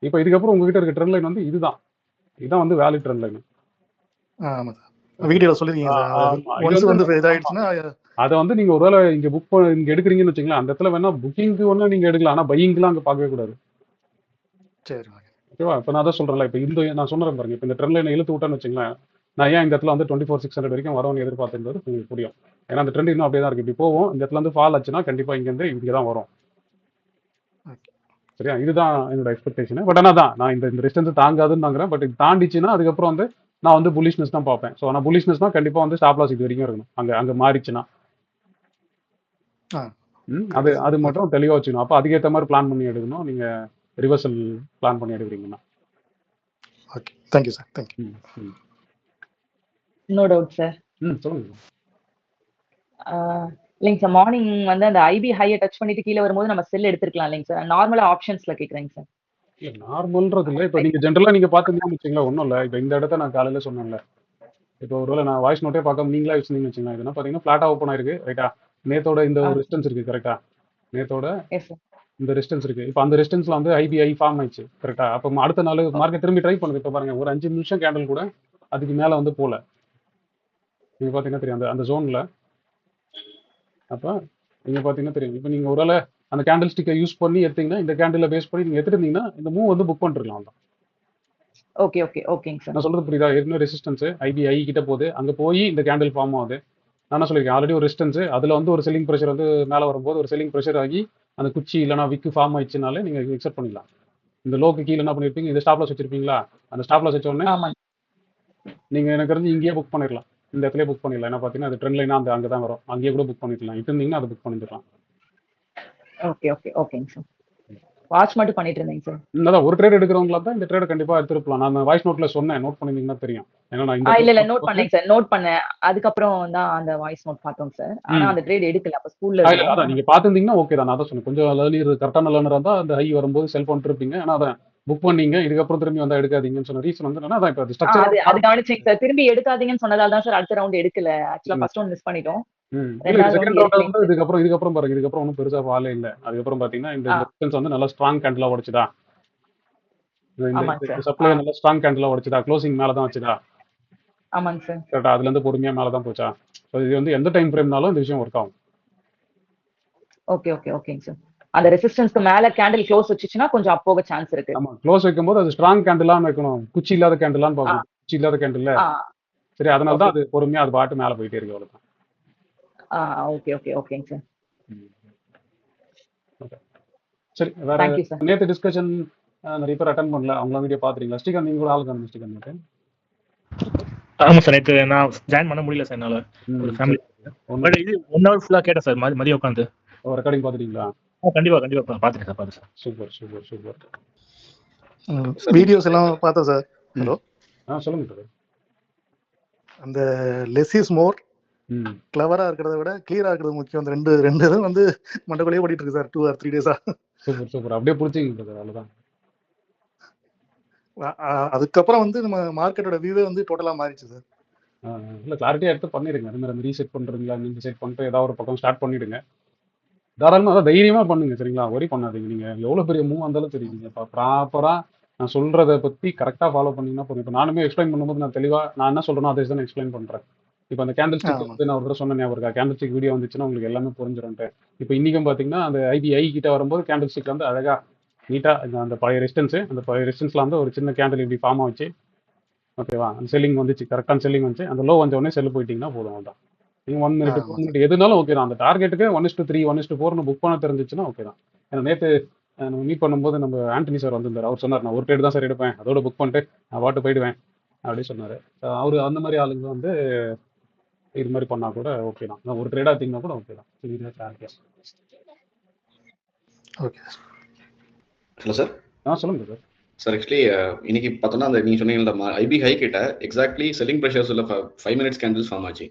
இப்போ இதுக்கப்புறம் உங்ககிட்ட இருக்க ட்ரெண்ட் லைன் வந்து இதுதான் வந்து வேலிட் ட்ரெண்ட் லைன். ஆமாம் சார், வீடியோவில் சொல்லிருக்கீங்க சார். ஒன்ஸ் வந்து இதாயிடுச்சுன்னா அதை வந்து நீங்க ஒருவேளை இங்க இங்க எடுக்கிறீங்கன்னு வச்சுங்களேன், அந்த இடத்துல வேணா புக்கிங்க்கு ஒன்று நீங்க எடுக்கலாம். ஆனால் பையிங்லாம் அங்கே பார்க்கவே கூடாது. சரி ஓகேவா? இப்போ நான் தான் சொல்றேன்ல, இப்போ நான் சொன்னேன் பாருங்க, இப்போ இந்த ட்ரெண்ட் லைனை இழுத்து விட்டேன்னு வச்சுங்களேன், நான் ஏன் இந்த இடத்துல வந்து 24,600 வரைக்கும் வரவன்னு எதிர்பார்த்துன்றது உங்களுக்கு புரியும். ஏன்னா அந்த ட்ரெண்ட் இன்னும் அப்படியே தான் இருக்கு. இப்படி போவோம், இந்த இடத்துல வந்து ஃபால் ஆச்சுன்னா கண்டிப்பா இங்கே தான் வரும் சரியா. இதுதான் என்னோட எக்ஸ்பெக்டேஷன். பட் ஆனால் தான் நான் இந்த ரெசிஸ்டன்ஸ் தாங்காதுன்னு வாங்குறேன். பட் இது தாண்டிச்சுன்னா அதுக்கப்புறம் வந்து நான் வந்து புல்லிஷ்னஸ் தான் பார்ப்பேன். ஸோ ஆனால் புல்லிஷ்னஸ் தான் கண்டிப்பா வந்து ஸ்டாப் லாஸ் இது வரைக்கும் இருக்கணும். அங்கே மாறிச்சுன்னா அது மட்டும் தெளிவாக வச்சுக்கணும். அப்போ அதுக்கேற்ற மாதிரி பிளான் பண்ணி எடுக்கணும். நீங்க ரிவர்சல் பிளான் பண்ணி எடுக்கிறீங்கன்னா. Okay, thank you sir. Thank you. No doubt sir. சொல்லுங்க. இல்லைங்க சார், மார்னிங் வந்து அந்த ஐபி ஹையை டச் பண்ணிட்டு கீழே வரும்போது நம்ம செல் எடுத்துக்கலாம் இல்லைங்க சார். நார்மலா ஆப்ஷன்ஸ்ல கேட்குறேங்க சார். இல்லை நார்மல்ன்றது இல்லை. இப்போ நீங்கள் ஜென்ரலாக நீங்கள் பார்த்துருந்தீங்கன்னு வச்சுங்களேன், ஒன்றும் இல்லை. இப்போ இந்த இடத்த நான் காலையில் சொன்னேன்ல, இப்போ ஒருவேளை நான் வாய்ஸ் நோட்டே பார்க்காம நீங்களா வச்சிருந்தீங்கன்னு வச்சுக்கோங்க, இதுனா பார்த்தீங்கன்னா ஃப்ளாட்டாக ஓப்பன் ஆயிருக்கு ரைட்டா. நேத்தோட இந்த ஒரு ரெசிஸ்டன்ஸ் இருக்கு கரெக்டா. நேத்தோட எஸ் சார். இந்த ரெசிஸ்டன்ஸ் இருக்கு. இப்போ அந்த ரெசிஸ்டன்ஸ்ல வந்து ஐபிஐ ஃபார்ம் ஆயிடுச்சு கரெக்டா. அப்போ அடுத்த நாள் மார்க்கெட் திரும்பி ட்ரை பண்ணுது. இப்போ பாருங்க ஒரு 5 நிமிஷம் கேண்டில் கூட அதுக்கு மேல வந்து போல. நீங்க பார்த்தீங்கன்னா தெரியும் அந்த அந்த ஜோன்ல. அப்போ நீங்க பார்த்தீங்கன்னா தெரியும். இப்போ நீங்க ஒருவேளை அந்த கேண்டில் ஸ்டிக்கை யூஸ் பண்ணி எடுத்தீங்கன்னா, இந்த கேண்டில் பேஸ் பண்ணி நீங்க எடுத்துருந்தீங்கன்னா இந்த மூவ் வந்து புக் பண்ணிருக்கலாம் தான். ஓகே ஓகே ஓகேங்க சார். நான் சொல்றது புரியுதா? ஏற்கனவே ரெசிஸ்டன்ஸ் ஐபிஐ கிட்ட போகுது, அங்க போய் இந்த கேண்டில் ஃபார்ம் ஆகுது. நான் என்ன சொல்லியிருக்கேன் ஆல்ரெடி ஒரு ரெசிஸ்டன்ஸ், அதுல வந்து ஒரு செல்லிங் ப்ரெஷர் வந்து மேல வரும்போது ஒரு செல்லிங் ப்ரெஷர் ஆகி அந்த குச்சி இல்லைனா விக்கு ஃபார்ம் ஆயிடுச்சுனாலே நீங்க எக்ஸெப்ட் பண்ணிக்கலாம். இந்த லோக்கு கீழே என்ன பண்ணிருப்பீங்க, இந்த ஸ்டாப் லாஸ் வச்சிருப்பீங்களா, அந்த ஸ்டாப் லாஸ் வச்ச உடனே ஆமாங்க. நீங்க எனக்கு தெரிஞ்சு இங்கேயே புக் பண்ணிடலாம். இந்த இடத்துல புக் பண்ணிடலாம். ஏன்னா பார்த்தீங்கன்னா அது ட்ரெண்ட் லைனா அந்த அங்கே தான் வரும். அங்கேயே கூட புக் பண்ணிக்கலாம். இட்டு இருந்தீங்கன்னா அதை புக் பண்ணிக்கலாம். ஓகே ஓகே ஓகேங்க சார். வாட்ச் மட்டும் பண்ணிட்டு இருந்தேங்க சார். அதான் ஒரு ட்ரேட் எடுக்கிறவங்களா தான் இந்த ட்ரேடை கண்டிப்பா எடுத்துருக்கலாம். நான் வாய்ஸ் நோட்ல சொன்னேன், நோட் பண்ணிருந்தீங்கன்னா தெரியும். ஏன்னா நான் இல்ல இல்ல இந்த நோட் பண்ணேங்க சார். நோட் பண்ணேன். அதுக்கப்புறம் தான் அந்த வாய்ஸ் நோட் பார்த்தோம் சார். ஆனா அந்த ட்ரேட் எடுக்கல. அப்ப ஸ்கூல்ல இல்ல அதான் நீங்க பார்த்துருந்தீங்கன்னா ஓகே தான். நான் தான் சொன்னேன் கொஞ்சம் லேர்னியர் கரெக்டான லேர்னரா இருந்தா அந்த ஹை வரும்போது செல் பண்ணிட்டு இருப்பீங்க. ஆனா அதான் புக் பண்ணீங்க, இதுக்கப்புறம் திரும்பி வந்தா எடுக்காதீங்கன்னு சொன்ன ரீசன் வந்து என்னன்னா, அதான் இப்போ அது ஸ்ட்ரக்சர் அது கவனிச்சேங்க சார். திரும்பி எடுக்காதீங்கன்னு சொன்னதால தான் சார் அடுத்த ரவுண்ட் எடுக்கல. ஆக்சுவலா ஃபர்ஸ்ட் ரவுண்ட் மிஸ் பண்ணிட்டோம். இல்ல ரெண்டாவது செகண்ட் ரவுண்ட் ரவுண்ட் வந்து எடுக்கலைங்க. இதுக்கப்புறம் பாருங்க, இதுக்கப்புறம் ஒன்றும் பெருசா வாலே இல்லை. அதுக்கப்புறம் பாத்தீங்கன்னா இந்த ஆ ரெசிஸ்டன்ஸ் வந்து நல்லா ஸ்ட்ராங் கேண்டிலா உடைச்சுதா, ஆமாங்க இந்த சார். சப்ளை நல்லா ஸ்ட்ராங் கேண்டிலா உடைச்சுதா, க்ளோசிங் மேல தான் வச்சுதா ஆமாங்க சார். கரெக்டா. அதுல இருந்து பொறுமையா மேல தான் போச்சா. ஸோ இது வந்து எந்த டைம் ஃப்ரேம்னாலும் இந்த விஷயம் ஒர்க் ஆகும். ஓகே ஓகே ஓகேங்க சார். அந்த ரெசிஸ்டன்ஸ்க்கு மேல கேண்டில் க்ளோஸ் வச்சுச்சுன்னா கொஞ்சம் அப் போக சான்ஸ் இருக்கு. ஆமா க்ளோஸ் வைக்கும்போது அது ஸ்ட்ராங் கேண்டிலான்னு வைக்கணும், குச்சி இல்லாத கேண்டிலான்னு ஆ பார்க்கணும். குச்சி இல்லாத கேண்டில் ஆ சரி, அதனால ஓகே. தான் அது பொறுமையா அது பாட்டு மேல போயிட்டே இருக்கு அவ்வளவுதான். ஓகே ஓகே ஓகேங்க சார். ஓகே சரி. வேற தேங்க்யூ சார். நேற்று டிஸ்கஷன் நிறைய பேர் அட்டன் பண்ணல. அவங்களாம் வீடியோ பாத்துறீங்களா? ஸ்ரீகாந்த் நீங்க கூட ஆள் காணும். ஸ்ரீகாந்த் நேற்று ஆமா சார். நேற்று நான் ஜாயின் பண்ண முடியல சார் என்னால. ஒரு ஃபேமிலி பட் இது 1 hour ஃபுல்லா கேட்டேன் சார். மதியம் உட்காந்து ரெக்கார்டிங் பாத்துட்டீங்களா? கண்டிப்பா கண்டிப்பா பாத்துட்டேன் சார். பாத்து sir. Super super super. Videos எல்லாம் பார்த்தேன் சார். ஹலோ சொல்லுங்க சார். அந்த லெஸ் இஸ் மோர் கிளவரா இருக்கிறத விட கிளியரா இருக்கிறது முக்கியம். அந்த ரெண்டு ரெண்டு இதுவும் வந்து மண்டக்குள்ளேயே ஓடிட்டு இருக்கு sir 2 or 3 days. Super super. அப்படியே புடிச்சிங்க சார். அவ்வளவுதான். அதுக்கப்புறம் வந்து நம்ம மார்க்கெட்டோட வியூவே வந்து டோட்டலா மாறிச்சு சார். இல்ல கிளாரிட்டியா எடுத்து பண்ணிடுங்க. அது மாதிரி ரீசெட் பண்றீங்களா, நீங்க செட் பண்ணிட்டு ஏதாவது ஒரு பக்கம் ஸ்டார்ட் பண்ணிடுங்க. தாராளமா அதான் தைரியமா பண்ணுங்க சரிங்களா. ஒரி பண்ணாதீங்க. நீங்க எவ்வளவு பெரிய மூவ் வந்தாலும் சரி, நீங்க ப்ராப்பரா நான் சொல்றதை பத்தி கரெக்டா ஃபாலோ பண்ணீங்கன்னா போதும். இப்போ நானுமே எக்ஸ்பிளைன் பண்ணும்போது நான் தெளிவா நான் என்ன சொல்றேனோ அதை தான் எக்ஸ்பிளைன் பண்றேன். இப்போ அந்த கேண்டில் ஸ்டிக் வந்து நான் ஒரு தடவை சொன்ன ஞாபகம் இருக்கா, கேண்டில் ஸ்டிக் வீடியோ வந்துச்சுன்னா உங்களுக்கு எல்லாமே புரிஞ்சிரும்ட்டு. இப்போ இன்னைக்கும் பாத்தீங்கன்னா அந்த ஐபிஐ கிட்ட வரும்போது கேண்டில் ஸ்டிக் வந்து அழகா நீட்டா அந்த பழைய ரெசிஸ்டன்ஸ், அந்த பழைய ரெசிஸ்டன்ஸ்ல வந்து ஒரு சின்ன கேண்டில் இப்படி ஃபார்ம் ஆச்சு. ஓகேவா, அந்த செல்லிங் வந்துச்சு, கரெக்டான செல்லிங் வந்துச்சு. அந்த லோ வந்த உடனே செல் போயிட்டீங்கன்னா போதும். அவ்வளவுதான். நீங்க 1 minute 2 minute எதுனாலும் ஓகே தான். அந்த டார்கெட்டுக்கு 1:3 1:4 புக் பண்ண தெரிஞ்சிச்சுன்னா ஓகே தான். ஏன்னா நேற்று நம்ம மீட் பண்ணும்போது நம்ம ஆண்டனி சார் வந்திருந்தார். அவர் சொன்னார் நான் ஒரு ட்ரேட் தான் சார் எடுப்பேன், அதோட புக் பண்ணிட்டு நான் பாட்டு போயிடுவேன் அப்படின்னு சொன்னாரு. அவரு அந்த மாதிரி ஆளுங்க வந்து இது மாதிரி பண்ணா கூட ஓகே தான். நான் ஒரு ட்ரேடா எடுத்தீங்கன்னா கூட ஓகே தான். ஓகே. Hello sir. சொல்லுங்க சார். சார் ஆக்சுவலி இன்னைக்கு பார்த்தோன்னா அந்த நீங்கள் சொன்னீங்க ஐபி ஹை கிட்ட எக்ஸாக்ட்லி செல்லிங் ப்ரெஷர்ஸ் உள்ள 5 minutes கேண்டில்ஸ் ஃபார்ம் ஆச்சு.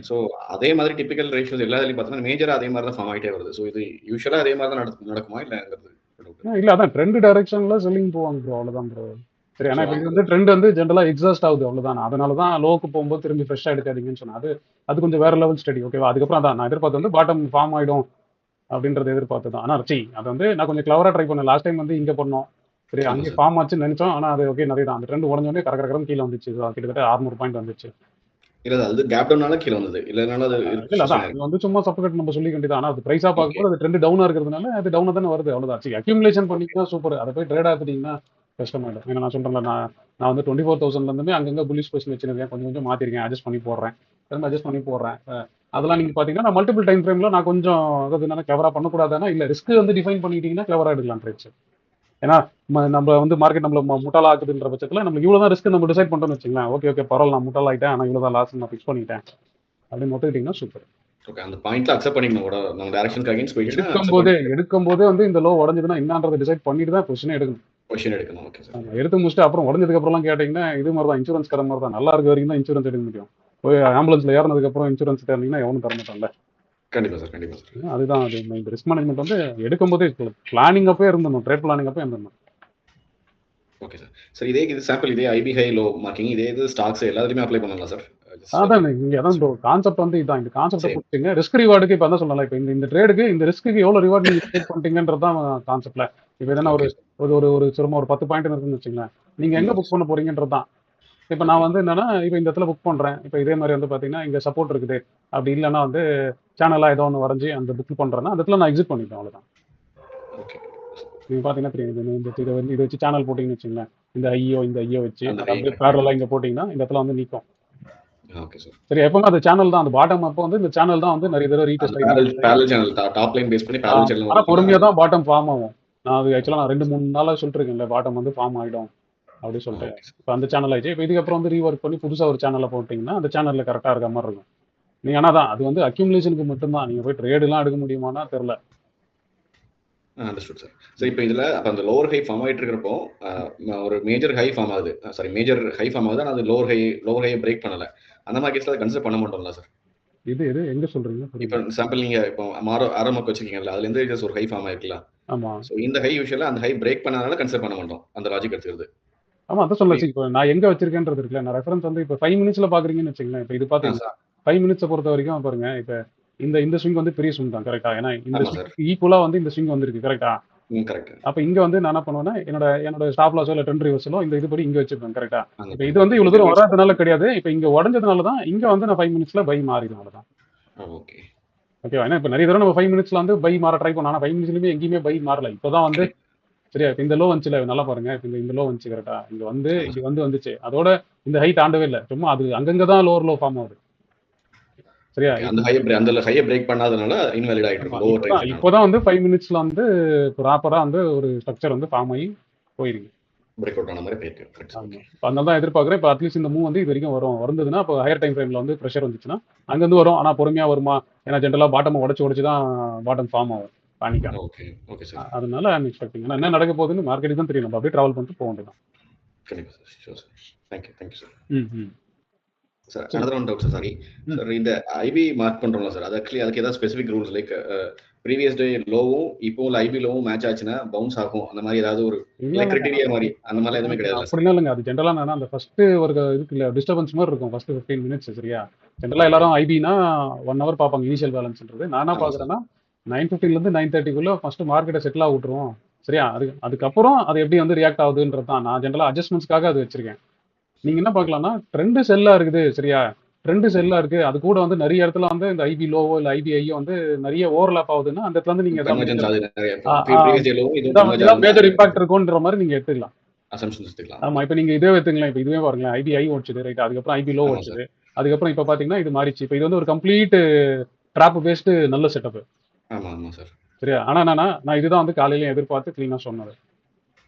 ஸோ அதே மாதிரி டிபிக்கல் ரேஷியோஸ் எல்லா இதுலையும் பார்த்தோன்னா மேஜராக அதே மாதிரி தான் ஃபார்ம் ஆகிட்டே வருது. ஸோ இது யூஸ்வலாக அதே மாதிரி தான் நடக்குமா இல்லைங்கிறது? இல்ல அதான் ட்ரெண்ட் டைரக்ஷன்ல செல்லிங் போவாங்க ப்ரோ, அவ்வளவுதான் ப்ரோ. சரி, ஏன்னா இப்போ இது வந்து ட்ரெண்ட் வந்து ஜென்ரலா எக்ஸாஸ்ட் ஆகுது அவ்வளவுதான். அதனால தான் லோக்கு போகும்போது திரும்பி ஃப்ரெஷ்ஷா எடுக்காதீங்கன்னு சொன்னா அது கொஞ்சம் வேற லெவல் ஸ்டடி. ஓகேவா. அதுக்கப்புறம் அதான் நான் எதிர்பார்த்து வந்து பாட்டம் ஃபார்ம் ஆயிடும் அப்படின்றத எதிர்பார்த்து தான். ஆனால் அது வந்து நான் கொஞ்சம் கிளவரா ட்ரை பண்ணேன். லாஸ்ட் டைம் வந்து இங்க பண்ணோம், சரி அங்கே ஃபார்ம் ஆச்சுன்னு நினைச்சோம். ஆனா அது ஓகே நிறைய தான். அந்த ட்ரெண்ட் உடனே கரகரம் கீழே வந்துச்சு. கிட்டத்தட்ட 600 பாயிண்ட் வந்துச்சு. இல்ல அது கேப் டவுனால கீழ வந்தது. இல்லனால அது இல்ல அதான் இது வந்து சும்மா சப்போர்ட் நம்ம சொல்லிக்க வேண்டியது. ஆனா அது பிரைஸா பார்க்கும்போது அது ட்ரெண்ட் டவுனா இருக்கிறதுனால அது டவுனா தானே வருது. அவ்வளவுதான். சரி, அக்யூமுலேஷன் பண்ணிங்கன்னா சூப்பர். அதை போய் ட்ரேட் ஆகிட்டீங்கன்னா கஷ்டமாயிடும். ஏன்னா நான் சொல்றேன்ல, நான் வந்து 24,000 இருந்துமே அங்கங்க புல்லிஷ் பொசிஷன் வச்சிருக்கேன். கொஞ்சம் மாத்திருக்கேன், அட்ஜஸ்ட் பண்ணி போடுறேன். அதெல்லாம் நீங்க பாத்தீங்கன்னா நான் மல்டிபிள் டைம் ஃப்ரேம்ல நான் கொஞ்சம் அதாவது என்ன கிளவரா பண்ணக்கூடாதுன்னா இல்ல ரிஸ்க் வந்து டிஃபைன் பண்ணிட்டீங்கன்னா கிளவரா எடுக்கலாம் ட்ரேட்ஸ். ஏன்னா நம்ம வந்து மார்க்கெட் நம்மள முட்டாளா ஆக்குதுன்ற பட்சத்துல நம்மளுக்கு இவ்வளவுதான் ரிஸ்க் நம்ம டிசைட் பண்ணிட்டோம்னு வச்சுங்களேன். ஓகே பரவாயில்ல, நான் முட்டாளா ஆயிட்டேன், ஆனா இவ்வளவுதான் லாஸ் நான் ஃபிக்ஸ் பண்ணிட்டேன் அப்படின்னு ஒத்துக்கிட்டீங்கன்னா சூப்பர். ஓகே, அந்த பாயிண்ட்ல அக்செப்ட் பண்ணிக்கணும். கூட நம்ம டைரக்ஷனுக்கு அகைன்ஸ்ட் போயிடுச்சுன்னா எடுக்கும்போதே வந்து இந்த லோ உடஞ்சதுன்னா என்னன்றதை டிசைட் பண்ணிட்டு தான் பொசிஷன் எடுக்கணும். Okay sir. எடுத்து முடிச்சுட்டு அப்புறம் உடஞ்சதுக்கு அப்புறம்லாம் கேட்டீங்கன்னா இது மாதிரி தான் இன்சூரன்ஸ் கர மாதிரி தான். நல்லா இருக்க வரைக்கும் தான் இன்சூரன்ஸ் எடுக்க முடியும். போய் ஆம்புலன்ஸ்ல ஏறினதுக்கு அப்புறம் இன்சூரன்ஸ் தரீங்கன்னா எவனும் தர மாட்டான்ல. கண்டிப்பா சார். அதுதான் அது இந்த ரிஸ்க் மேனேஜ்மெண்ட் வந்து எடுக்கும்போதே பிளானிங் அப்போ இருந்தணும், ட்ரேட் பிளானிங் அப்போ இருந்தணும். Okay sir. சார் இது சாம்பிள் இதே ஐபி ஹை லோ மார்க்கிங் இதே இது ஸ்டாக்ஸ் எல்லாத்துலயுமே அப்ளை பண்ணலாம் சார். அதான் இங்க அதான் ப்ரோ கான்செப்ட் வந்து இதான். இந்த கான்செப்ட சரி. புரிஞ்சுங்க. ரிஸ்க் ரிவார்டுக்கு இப்ப அதான் சொன்னேன்ல. இப்ப இந்த ட்ரேடுக்கு இந்த ரிஸ்க்குக்கு எவ்வளவு ரிவார்ட் நீங்க டேக் பண்றீங்கன்றது தான் கான்செப்ட்ல. இப்ப எதனா ஒரு ஓகே சார். ஒரு ஒரு ஒரு சும்மா ஒரு 10 பாயிண்ட் இருக்குன்னு வச்சுங்களேன். நீங்க எங்க ஓகே புக் சார். பண்ண போறீங்கன்றது தான். இப்ப ஓகே. நான் வந்து என்னன்னா, இப்ப இந்த இடத்துல புக் பண்றேன். இப்ப இதே மாரி வந்து பாத்தீங்கன்னா, இங்க சப்போர்ட் இருக்குது. அப்படி இல்லன்னா வந்து சேனலா ஏதோ ஒண்ணு வரைஞ்சு அந்த புக் பண்றேன்னா, அந்த இடத்துல நான் எக்ஸிட் பண்ணிப்பேன் அவ்வளவுதான். ஓகே. நீங்க பாத்தீங்கன்னா தெரியும். இத வந்து இத வச்சு சேனல் போட்டீங்கன்னு வச்சுங்களேன். இந்த ஐயோ வச்சு அந்த அது ஹை அப்படியே கரெக்ட். பேரலா இங்க போட்டீங்கன்னா, இந்த இடத்துல வந்து நிக்கும். Okay sir. சரி எப்பவுமே அந்த சேனல் தான். அந்த பாட்டம் அப்போ வந்து இந்த சேனல் தான் வந்து நிறைய தடவை அந்த ரீடெஸ்ட் ஆகி பேரல் ரீடெஸ்ட் ஆகி parallel channel top line base பண்ணி பேரல் சேனல் ஆனா வந்தீங்கன்னா பொறுமையா தான் பாட்டம் ஃபார்ம் ஆகும். நான் அது ஆக்சுவலா நான் 2-3 நாளா சொல்லிட்டு இருக்கேன்ல பாட்டம் வந்து ஃபார்ம் ஆயிடும் அப்படின்னு சொல்லிட்டு. Okay sir. இப்போ அந்த சேனல் ஆயிடுச்சு. இப்போ இதுக்கப்புறம் வந்து ரீஒர்க் பண்ணி புதுசா ஒரு சேனல்ல போட்டீங்கன்னா அந்த சேனல்ல கரெக்டா இருக்க மாதிரி இருக்கும். நீங்க ஆனா தான் அது வந்து அக்யூமுலேஷனுக்கு மட்டும்தான். நீங்க போய் ட்ரேட் எல்லாம் எடுக்க முடியுமானா தெரியல. Understood sir. சரி இப்போ இதுல அப்ப அந்த லோவர் ஹை ஃபார்ம் ஆயிட்டு இருக்கிறப்போ ஒரு மேஜர் ஹை ஃபார்ம் ஆகுது. சாரி மேஜர் ஹை ஃபார்ம் ஆகுது. ஆனா அது லோவர் ஹையை பிரேக் பண்ணல. அந்த மாதிரி கேஸ்ல அதை கன்சிடர் பண்ண மாட்டோம்ல சார்? இது எங்க சொல்றீங்க? இப்போ சாம்பிள் நீங்க இப்போ ஆரம்பக்கு வச்சிருக்கீங்கல்ல, அதுல இருந்து just ஒரு ஹை ஃபார்ம் ஆயிருக்குல்ல. ஆமா ஸோ இந்த ஹை யூஷுவலா அந்த ஹை பிரேக் பண்ணனால கன்சிடர் பண்ண மாட்டோம். அந்த லாஜிக் எடுத்துக்கிறது. ஆமா அதான் சொல்லச்சு. இப்போ நான் எங்க வச்சிருக்கேன்றது இருக்குல்ல. நான் ரெஃபரன்ஸ் வந்து இப்போ 5 மினிட்ஸ்ல பாக்குறீங்கன்னு வச்சுங்களேன். இப்போ இது பாத்தீங்கன்னா சார். 5 மினிட்ஸை பொறுத்த வரைக்கும் பாருங்க. இப்போ இந்த ஸ்விங் வந்து பெரிய ஸ்விங் தான் கரெக்டா. ஏன்னா இந்த ஆமா சார். ஸ்விங் ஈக்குவலா வந்து இந்த ஸ்விங் வந்திருக்கு கரெக்டா. கரெக்ட். அப்ப இங்க வந்து நான் என்ன பண்ணுவேன்னா என்னோட ஸ்டாப் லாஸோ இல்ல ட்ரெண்ட் ரிவர்ஸலோ இந்த இதுபடி இங்க வச்சிருப்பேன் கரெக்டா. அந்த இப்ப இது வந்து இவ்வளவு தூரம் வராதனால கிடையாது. இப்ப இங்க உடஞ்சதுனால தான் இங்க வந்து நான் 5 மினிட்ஸ்ல பை மாறிடும் அவ்வளவுதான். ஓகே. ஓகேவா. ஏன்னா இப்ப நிறைய தடவை நம்ம 5 மினிட்ஸ்ல வந்து பை மாற ட்ரை பண்ணோம். ஆனா 5 மினிட்ஸ்லயுமே எங்கேயுமே பை மாறல. இப்பதான் வந்து சரியா இப்ப இந்த லோ வந்துச்சுல நல்லா பாருங்க. இப்ப இந்த லோ வந்துச்சு கரெக்டா. இங்க வந்து இது வந்துச்சு. அதோட இந்த ஹை தாண்டவே இல்லை. சும்மா அது அங்கங்கதான் லோவர் லோ ஃபார்ம் ஆகுது. சரியா. அந்த ஹையை பிரேக் பண்ணாதனால இன்வாலிட் ஆயிட்டு இருக்கு. லோவர் ட்ரெண்ட் இப்போதான் வந்து 5 மினிட்ஸ்ல வந்து ப்ராப்பரா வந்து ஒரு ஸ்ட்ரக்சர் வந்து ஃபார்ம் ஆகி போயிருக்கு. பிரேக் அவுட் ஆன மாதிரி போயிருக்கு. ஆமா. அதனால தான் எதிர்பார்க்குறேன். இப்போ அட்லீஸ்ட் இந்த மூவ் வந்து இது வரைக்கும் வந்ததுன்னா இப்போ ஹையர் டைம் ஃப்ரேம்ல வந்து ப்ரெஷர் வந்துச்சுன்னா அங்கேருந்து வரும். ஆனா பொறுமையா வருமா? ஏன்னா ஜென்ரலா பாட்டம் உடச்சு தான் பாட்டம் ஃபார்ம் ஆகும் பானிக்கா. ஓகே. Okay sir. அதனால ஐம் எக்ஸ்பெக்டிங். என்ன நடக்க போகுதுன்னு மார்க்கெட்டுக்கு தான் தெரியும். நம்ம அப்படியே டிராவல் பண்ணிட்டு போக வேண்டியதான். கண்டிப்பா sir. Sure sir. Thank you sir. Sir சரி. another one doubt sir. Sir இந்த ஐபி மார்க் பண்றோம்ல சார், அது ஆக்சுவலி அதுக்கு ஏதாவது specific rules like previous day லோவும் இப்போ உள்ள ஐபி லோவும் மேட்ச் ஆச்சுன்னா பவுன்ஸ் ஆகும் அந்த மாதிரி ஏதாவது ஒரு கிரைட்டீரியா மாதிரி அந்த மாதிரி எதுவுமே கிடையாது சார்? அப்படிலாம் இல்லைங்க. அது ஜென்ரலா என்னன்னா அந்த ஃபர்ஸ்ட் ஒரு இதுக்கு இல்ல டிஸ்டர்பன்ஸ் மாதிரி இருக்கும் ஃபர்ஸ்ட் 15 மினிட்ஸ் சரியா. ஜென்ரலா எல்லாரும் ஐபினா 1 ஹவர் பார்ப்பாங்க இனிஷியல் பேலன்ஸ்ன்றது. நான் என்ன ஆமா பாக்குறேன்னா 9:15 இருந்து 9:30க்குள்ள ஃபர்ஸ்ட் மார்க்கெட்டை செட்டில் விட்டுருவோம் சரியா. அதுக்கப்புறம் அது எப்படி வந்து ரியாக்ட் ஆகுதுன்றது தான் நான் ஜென்ரலா அட்ஜஸ்ட்மெண்ட்ஸ்க்காக அது வச்சிருக்கேன். நீங்க என்ன பார்க்கலாம்னா ட்ரெண்ட் செல்லா இருக்குது சரியா. ட்ரெண்ட் செல்லா இருக்கு. அது கூட வந்து நிறைய இடத்துல வந்து இந்த ஐபி லோவோ இல்ல ஐபி ஐயோ வந்து நிறைய ஓவர்லாப் ஆகுதுன்னா அந்த இடத்துல வந்து நீங்க கன்வர்ஜென்ஸ் ஆகுது நிறைய. ப்ரீவியஸ் டே லோவும் இதுவும் கன்வர்ஜ் ஏதாவது மேஜர் இம்பாக்ட் இருக்கும்ன்ற மாதிரி நீங்க எடுத்துக்கலாம். அசம்ப்ஷன்ஸ் எடுத்துக்கலாம். ஆமா. இப்ப நீங்க இதே எடுத்துக்கலாம். இப்ப இதுவே பாருங்களேன். ஐபி ஐ ஓடிச்சது ரைட். அதுக்கப்புறம் ஐபி லோ ஆமா ஓடிச்சது. அதுக்கப்புறம் இப்ப பாத்தீங்கன்னா இது மாறிச்சு. இப்ப இது வந்து ஒரு கம்ப்ளீட் ட்ராப் பேஸ்டு நல்ல செட்டப் ஆமா சார். சரியா. ஆனா நான் இதுதான் வந்து காலையில எதிர்பார்த்து கிளீனா சொன்னது.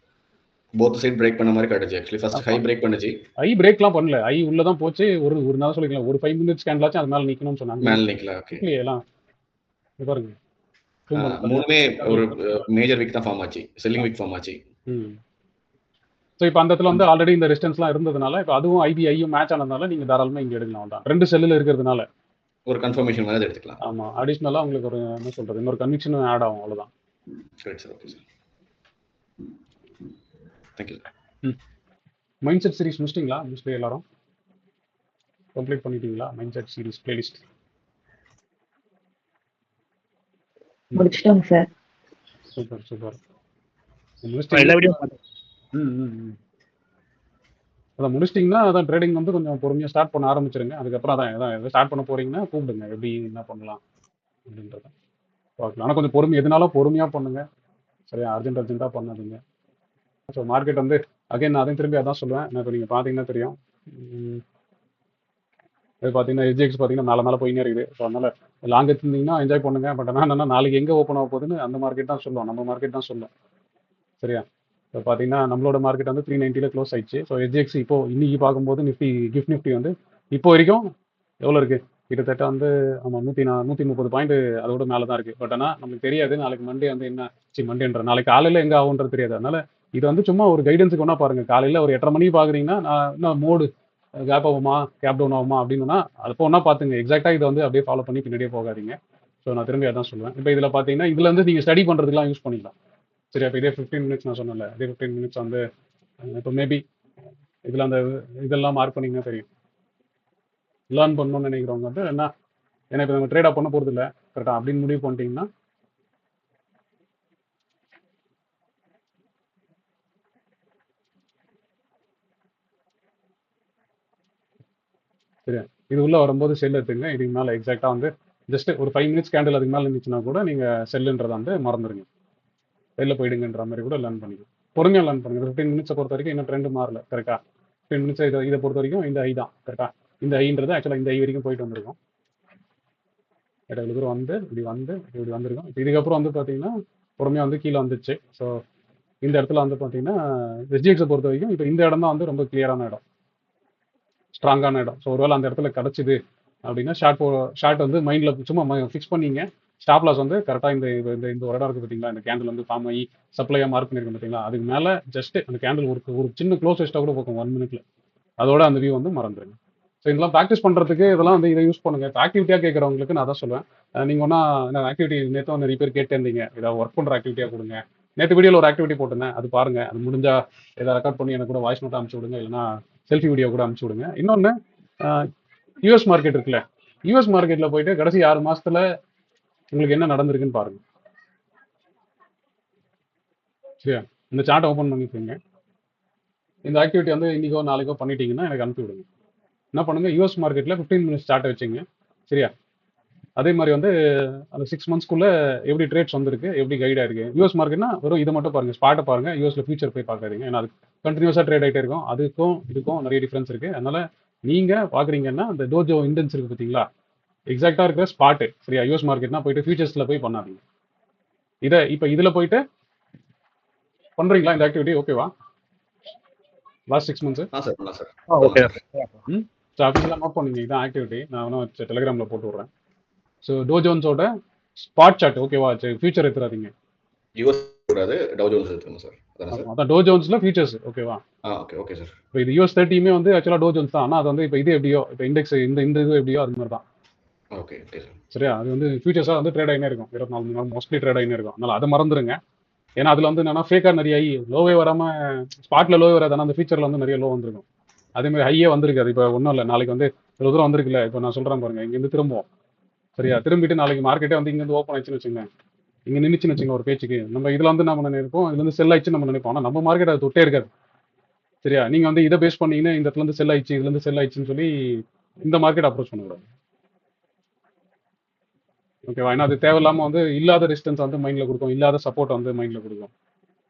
போத் சைடு பிரேக் பண்ண மாதிரி காட்டுச்சு. ஆக்சுவலி ஃபர்ஸ்ட் ஹை பிரேக் பண்ணுச்சு. ஐ பிரேக்லாம் பண்ணல. ஐ உள்ள தான் போச்சு. ஒரு நாள் சொல்லிக்கலாம். ஒரு 5 மினிட்ஸ் கேண்டலாச்சும் அது மேல நிக்கணும்னு சொன்னாங்க. மேல நிக்கல. ஓகே. எல்லாம் இது பாருங்க. மூணுமே ஒரு மேஜர் வீக் தான் ஃபார்ம் ஆச்சு. செல்லிங் வீக் ஃபார்ம் ஆச்சு. ஸோ இப்போ அந்த இடத்துல வந்து ஆல்ரெடி இந்த ரெசிஸ்டன்ஸ்லாம் இருந்ததுனால இப்போ அதுவும் ஐபி ஐயும் மேட்ச் ஆனதுனால நீங்க தாராளமா இங்க எடுக்கலாம் தான். 2 செல்லுல இருக்கிறதுனால ஒரு கன்ஃபர்மேஷன் மாதிரி எடுத்துக்கலாம். ஆமா. அடிஷனலா உங்களுக்கு ஒரு என்ன சொல்றது இன்னொரு கன்விக்ஷன் ஆட் ஆகும் அவ்வளவுதான். Correct sir. Okay sir. Thank you sir. Mind set series முடிச்சிட்டீங்களா? மோஸ்ட்லி எல்லாரும் கம்ப்ளீட் பண்ணிட்டீங்களா? மைண்ட் செட் சீரிஸ் பிளேலிஸ்ட் முடிச்சிட்டோம் சார். சூப்பர். எல்லா வீடியோ அதான் முடிச்சிட்டிங்கன்னா அதான் ட்ரேடிங் வந்து கொஞ்சம் பொறுமையாக ஸ்டார்ட் பண்ண ஆரம்பிச்சிருங்க. அதுக்கப்புறம் அதான் எதாவது ஸ்டார்ட் பண்ண போறீங்கன்னா கூப்பிடுங்க. எப்படி என்ன பண்ணலாம் அப்படின்றத பார்க்கலாம். ஆனால் கொஞ்சம் எதுனாலும் பொறுமையாக பண்ணுங்க சரியா. அர்ஜென்ட்டாக பண்ணாதீங்க. ஸோ மார்க்கெட் வந்து அகைன் நான் அதையும் திரும்பி அதான் சொல்லுவேன். நான் இப்போ நீங்கள் பார்த்தீங்கன்னா தெரியும். இது பார்த்தீங்கன்னா எஸ்ஜிஎக்ஸ் பார்த்தீங்கன்னா மேலே போயினே இருக்குது. ஸோ அதனால லாங் எடுத்திருந்தீங்கன்னா என்ஜாய் பண்ணுங்க. பட் ஆனால் என்னன்னா நாளைக்கு எங்கே ஓப்பன் ஆக போகுதுன்னு அந்த மார்க்கெட் தான் சொல்லுவோம். நம்ம மார்க்கெட் தான் சொல்லும் சரியா. இப்போ பார்த்தீங்கன்னா நம்மளோட மார்க்கெட் வந்து 390 க்ளோஸ் ஆயிடுச்சு. ஸோ எஸ்ஜிஎக்ஸ் இப்போ இன்னைக்கு பார்க்கும்போது கிஃப்ட் நிஃப்டி வந்து இப்போ வரைக்கும் எவ்வளோ இருக்கு? கிட்டத்தட்ட வந்து ஆமாம் 130 பாயிண்ட் அதோட மேலே தான் இருக்கு. பட் ஆனால் நமக்கு தெரியாது நாளைக்கு மண்டே வந்து என்ன மண்டேன்ற நாளைக்கு காலையில் எங்கே ஆகுன்றது தெரியாது. அதனால இது வந்து சும்மா ஒரு கைடன்ஸுக்கு ஒன்றா பாருங்க. காலையில் ஒரு 8:30 மணிக்கு பார்க்குறீங்கன்னா நான் இன்னும் மோடு கேப் ஆகுமா கேப் டவுன் ஆகுமா அப்படின்னா அப்போ ஒன்றா பார்த்துங்க. எக்ஸாக்டாக இதை வந்து அப்படியே ஃபாலோ பண்ணி பின்னாடியே போகாதீங்க. ஸோ நான் திரும்பி அதான் சொல்லுவேன். இப்போ இதில் பார்த்தீங்கன்னா இதில் வந்து நீங்கள் ஸ்டடி பண்ணுறதுக்குலாம் யூஸ் பண்ணிக்கலாம் சரி. அப்போ இதே 15 மினிட்ஸ் நான் சொன்னல இதே 15 மினிட்ஸ் வந்து இப்போ மேபி இதில் அந்த இதெல்லாம் மார்க் பண்ணிங்கன்னா தெரியும். லேர்ன் பண்ணணும்னு நினைக்கிறவங்க வந்து என்ன, ஏன்னா இப்போ நம்ம ட்ரேடாக பண்ண போகிறது இல்லை கரெக்டாக அப்படின்னு முடிவு பண்ணிட்டீங்கன்னா சரியா, இது உள்ள வரும்போது செல் எடுத்துங்க. இதுக்கு மேலே எக்ஸாக்டாக வந்து ஜஸ்ட் ஒரு 5 மினிட்ஸ் கேண்டில் அதுக்கு மேலே இருந்துச்சுன்னா கூட நீங்கள் செல்லுன்றதை வந்து மறந்துடுங்க, வெளில போயிடுங்கன்ற மாதிரி கூட லேர்ன் பண்ணிக்கலாம். பொறுமையாக லேர்ன் பண்ணுங்க. 15 மினிட்ஸை பொறுத்த வரைக்கும் இன்னும் ட்ரெண்ட் மாறல கரெக்டாக. 15 மினிட்ஸ் இதை பொறுத்த வரைக்கும் இந்த ஐ தான் கரெக்டாக. இந்த ஐன்றது ஆக்சுவலாக இந்த ஐ வரைக்கும் போயிட்டு வந்திருக்கும். இவ்வளோ தூரம் வந்து இப்படி வந்திருக்கும். இப்போ இதுக்கப்புறம் வந்து பார்த்தீங்கன்னா பொறுமையாக வந்து கீழே வந்துச்சு. ஸோ இந்த இடத்துல வந்து பார்த்தீங்கன்னா எஸ்ஜிஎக்ஸை பொறுத்த வரைக்கும் இப்போ இந்த இடம் தான் வந்து ரொம்ப கிளியரான இடம், ஸ்ட்ராங்கான இடம். ஸோ ஒருவேளை அந்த இடத்துல கிடச்சிது அப்படின்னா ஷார்ட் வந்து மைண்டில் சும்மா ஃபிக்ஸ் பண்ணிங்க. ஸ்டாப் லாஸ் வந்து கரெக்டாக இந்த ஒரு இடம் இருக்குது பார்த்தீங்களா, இந்த கேண்டில் வந்து ஃபார்ம் ஆகி சப்ளையாக மார்க் பண்ணியிருக்கோம் பார்த்தீங்களா, அதுக்கு மேலே ஜஸ்ட் அந்த கேண்டில் ஒரு சின்ன க்ளோஸ் வச்சுட்டா கூட போகும் 1 மினிட்ல. அதோட அந்த வியூ வந்து மறந்துடுங்க. ஸோ இதெல்லாம் ப்ராக்டிஸ் பண்ணுறதுக்கு இதெல்லாம் வந்து இதை யூஸ் பண்ணுங்க. இப்போ ஆக்டிவிட்டியாக கேட்குறவங்களுக்கு நான் தான் சொல்லுவேன், நீங்கள் ஒன்றா ஆக்டிவிட்டி நேற்று நிறைய பேர் கேட்டே இருந்தீங்க, ஏதாவது ஒர்க் பண்ணுற ஆக்டிவிட்டியாக கொடுங்க. நேற்று வீடியோவில் ஒரு ஆக்டிவிட்டி போட்டிருந்தேன், அது பாருங்க. அது முடிஞ்சா ஏதாவது ரெக்கார்ட் பண்ணி எனக்கு கூட வாய்ஸ் நோட்டாக அனுப்பிச்சு விடுங்க, இல்லைனா செல்ஃபி வீடியோ கூட அனுப்பிச்சு விடுங்க. இன்னொன்று, யூஎஸ் மார்க்கெட் இருக்குல்ல, யூஎஸ் மார்க்கெட்டில் போயிட்டு கடைசி 6 மாசத்துல உங்களுக்கு என்ன நடந்திருக்குன்னு பாருங்க. சரியா, இந்த சார்ட்டை ஓப்பன் பண்ணிக்கோங்க. இந்த ஆக்டிவிட்டி வந்து இன்னைக்கோ நாளைக்கோ பண்ணிட்டீங்கன்னா எனக்கு அனுப்பி விடுங்க. என்ன பண்ணுங்க, யூஎஸ் மார்க்கெட்டில் 15 மினிட்ஸ் சார்ட்டை வச்சுங்க. சரியா, அதே மாதிரி வந்து அந்த 6 மந்த்ஸ்க்குள்ள எப்படி ட்ரேட்ஸ் வந்திருக்கு, எப்படி கைடாக இருக்கு. யூஎஸ் மார்க்கெட்னா வெறும் இதை மட்டும் பாருங்க, ஸ்பாட்டை பாருங்க. யூஎஸ்ல ஃபியூச்சர் போய் பார்க்காதீங்க, ஏன்னா அது கண்டினியூஸாக ட்ரேட் ஆகிட்டே இருக்கும். அதுக்கும் இதுக்கும் நிறைய டிஃப்ரென்ஸ் இருக்கு. அதனால நீங்க பாக்குறீங்கன்னா அந்த டோஜோ இண்டென்ஸ் இருக்கு பார்த்தீங்களா, எக்ஸாக்டா இருக்கிற ஸ்பாட்டு. சரியா, யூஎஸ் மார்க்கெட்னா போயிட்டு ஃபியூச்சர்ஸ்ல போய் பண்ணாதீங்க. இப்போ இதுல போயிட்டு பண்றீங்களா இந்த ஆக்டிவிட்டி? ஓகேவா? Last 6 months okay. ஸோ அப்படிலாம் நோட் பண்ணுங்க. இதான் ஆக்டிவிட்டி, நான் வேணா டெலிகிராம்ல போட்டு விட்றேன். ஸோ டோஜோன்ஸோட ஸ்பாட் சார்ட் ஓகேவா, ஃபியூச்சர் எடுத்துறாதீங்க. யூஎஸ் கூடாது, டவ் ஜோன்ஸ் எடுத்துங்க சார். அதான் டோ ஜோன்ஸ்ல ஃபியூச்சர்ஸ் ஓகேவா. Okay sir. இப்போ இது யூஎஸ் 30யுமே வந்து ஆக்சுவலாக டோ ஜோன்ஸ் தான். ஆனால் அது வந்து இப்போ இது எப்படியோ, இப்போ இண்டெக்ஸ் இந்த இது எப்படியோ அது மாதிரி தான். Okay sir. சரியா, அது வந்து ஃபியூச்சர்ஸாக வந்து ட்ரேட் ஆகினே இருக்கும், 24 மணி நேரம் மோஸ்ட்லி ட்ரேட் ஆகினே இருக்கும். அதனால அதை மறந்துடுங்க. ஏன்னா அதில் வந்து என்னன்னா ஃபேக்காக நிறைய ஐ லோவே வராமல் ஸ்பாட்டில் லோவே வராது, ஆனால் அந்த ஃபியூச்சரில் வந்து நிறைய லோ வந்துருக்கும். அதேமாதிரி ஹையே வந்திருக்காது. இப்போ ஒன்றும் இல்லை, நாளைக்கு வந்து இவ்வளோ தூரம் வந்திருக்குல்ல, இப்போ நான் சொல்கிறேன் பாருங்க, இங்கேருந்து திரும்புவோம். சரியா, திரும்பிட்டு நாளைக்கு மார்க்கெட்டே வந்து இங்கேருந்து ஓப்பன் ஆயிடுச்சுன்னு வச்சுங்க, இங்கே நின்றுச்சுன்னு வச்சுங்க ஒரு பேச்சுக்கு, நம்ம இதில் வந்து நம்ம நினைப்போம் இதுல இருந்து செல் ஆயிடுச்சுன்னு நம்ம நினைப்போம். ஆனால் நம்ம மார்க்கெட் அது தொட்டே இருக்காது. சரியா, நீங்கள் வந்து இதை பேஸ் பண்ணீங்கன்னா இந்த இடத்துல இருந்து செல் ஆயிடுச்சு, இதுலேருந்து செல் ஆயிடுச்சுன்னு சொல்லி இந்த மார்க்கெட் அப்ரோச் பண்ணக்கூடாது. ஓகேவா, ஏன்னா அது தேவையில்லாமல் வந்து இல்லாத ரெசிஸ்டன்ஸ் வந்து மைண்டில் கொடுக்கும், இல்லாத சப்போர்ட் வந்து மைண்டில் கொடுக்கும்.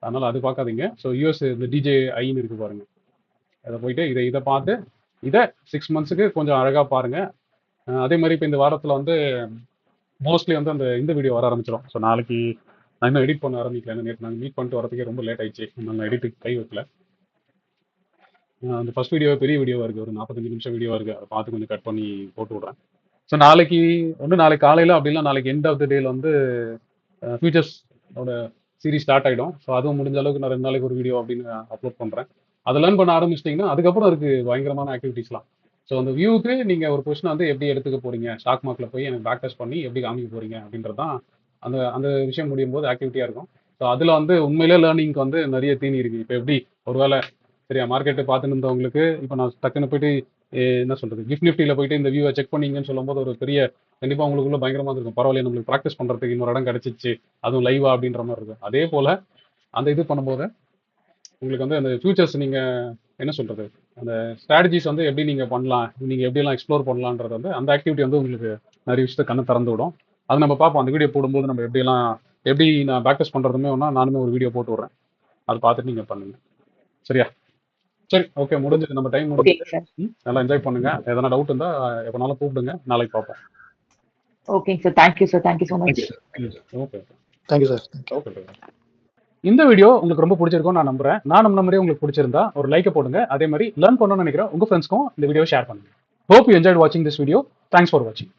அதனால அது பார்க்காதீங்க. ஸோ யூஎஸ் இந்த டிஜே ஐன்னு இருக்கு பாருங்க, அதை போயிட்டு இதை பார்த்து இதை 6 மந்த்ஸுக்கு கொஞ்சம் அழகாக பாருங்க. அதே மாதிரி இப்போ இந்த வாரத்தில் வந்து மோஸ்ட்லி வந்து இந்த வீடியோ வர ஆரம்பிச்சிடும். ஸோ நாளைக்கு நான் இன்னும் எடிட் பண்ண ஆரம்பிக்கல. நேற்று நாங்கள் மீட் பண்ணிட்டு வரதுக்கே ரொம்ப லேட் ஆயிடுச்சு, நான் எடிட்டுக்கு கை வைக்கல. அந்த ஃபர்ஸ்ட் வீடியோ பெரிய வீடியோவாக இருக்குது, ஒரு 45 நிமிஷம் வீடியோவாக இருக்குது. அதை பார்த்து கொஞ்சம் கட் பண்ணி போட்டு விட்றேன். ஸோ நாளைக்கு காலையில் அப்படின்னா நாளைக்கு எண்ட் ஆஃப் த டேல வந்து ஃபியூச்சர்ஸோட சீரிஸ் ஸ்டார்ட் ஆகிடும். ஸோ அதுவும் முடிஞ்ச அளவுக்கு நான் 2 நாளைக்கு ஒரு வீடியோ அப்படின்னு அப்லோட் பண்ணுறேன். அதை லேர்ன் பண்ண ஆரம்பிச்சிட்டிங்கன்னா அதுக்கப்புறம் இருக்குது பயங்கரமான ஆக்டிவிட்டீஸ்லாம். ஸோ அந்த வியூக்கு நீங்கள் ஒரு கொஸ்டின் வந்து எப்படி எடுத்துக்க போகிறீங்க, ஸ்டாக் மார்க்கில் போய் எனக்கு பேக் டெஸ்ட் பண்ணி எப்படி காமிக்க போகிறீங்க அப்படின்றது தான் அந்த விஷயம் முடியும் போது ஆக்டிவிட்டியாக இருக்கும். ஸோ அதில் வந்து உண்மையிலே லேர்னிங்க்கு வந்து நிறைய தீனி இருக்குது. இப்போ எப்படி ஒருவேளை சரியா மார்க்கெட்டை பார்த்துன்னு இருந்தவங்களுக்கு இப்போ நான் டக்குன்னு போயிட்டு என்ன சொல்கிறது, கிஃப்ட் நிஃப்டியில் போயிட்டு இந்த வியூவை செக் பண்ணிங்கன்னு சொல்லும்போது ஒரு பெரிய கண்டிப்பாக உங்களுக்குள்ள பயங்கரமாக இருக்கும். பரவாயில்ல, நம்மளுக்கு ப்ராக்டிஸ் பண்ணுறதுக்கு இன்னொரு இடம் கிடச்சிச்சு, அதுவும் லைவா அப்படின்ற மாதிரி இருக்கும். அதே போல் அந்த இது பண்ணும்போது உங்களுக்கு வந்து அந்த ஃபியூச்சர்ஸ் நீங்கள் என்ன சொல்கிறது, அந்த ஸ்ட்ராட்டஜிஸ் வந்து எப்படி நீங்கள் பண்ணலாம், நீங்கள் எப்படியெல்லாம் எக்ஸ்ப்ளோர் பண்ணலான்றது வந்து அந்த ஆக்டிவிட்டி வந்து உங்களுக்கு நிறைய விஷயத்தை கண்ணை திறந்து விடும். அது நம்ம பார்ப்போம். அந்த வீடியோ போடும்போது நம்ம எப்படி நான் ப்ராக்டிஸ் பண்ணுறதுமே வேணா நானுமே ஒரு வீடியோ போட்டு விட்றேன், அதை பார்த்துட்டு நீங்கள் பண்ணுங்க. சரியா, சரி ஓகே, முடிஞ்சது நம்ம டைம் முடிஞ்சது. நல்லா என்ஜாய் பண்ணுங்க. எதனா டவுட் இருந்தால் எப்போனாலும் கூப்பிடுங்க, நாளைக்கு பார்ப்போம். ஓகேங்க sir, thank you sir, thank you so much. Okay, thank you sir. Okay. இந்த வீடியோ உங்களுக்கு ரொம்ப பிடிச்சிருக்கும் நான் நம்புறேன். நான் நம்ம மாதிரியே உங்களுக்கு பிடிச்சிருந்தா ஒரு லைக்கை போடுங்க. அதே மாதிரி லேர்ன் பண்ணணும்னு நினைக்கிறேன் உங்க ஃப்ரெண்ட்ஸ்க்கும் இந்த வீடியோ ஷேர் பண்ணுங்க. ஹோப் யூ என்ஜாய்ட் வாட்சிங் திஸ் வீடியோ. தேங்க்ஸ் ஃபார் வாட்சிங்.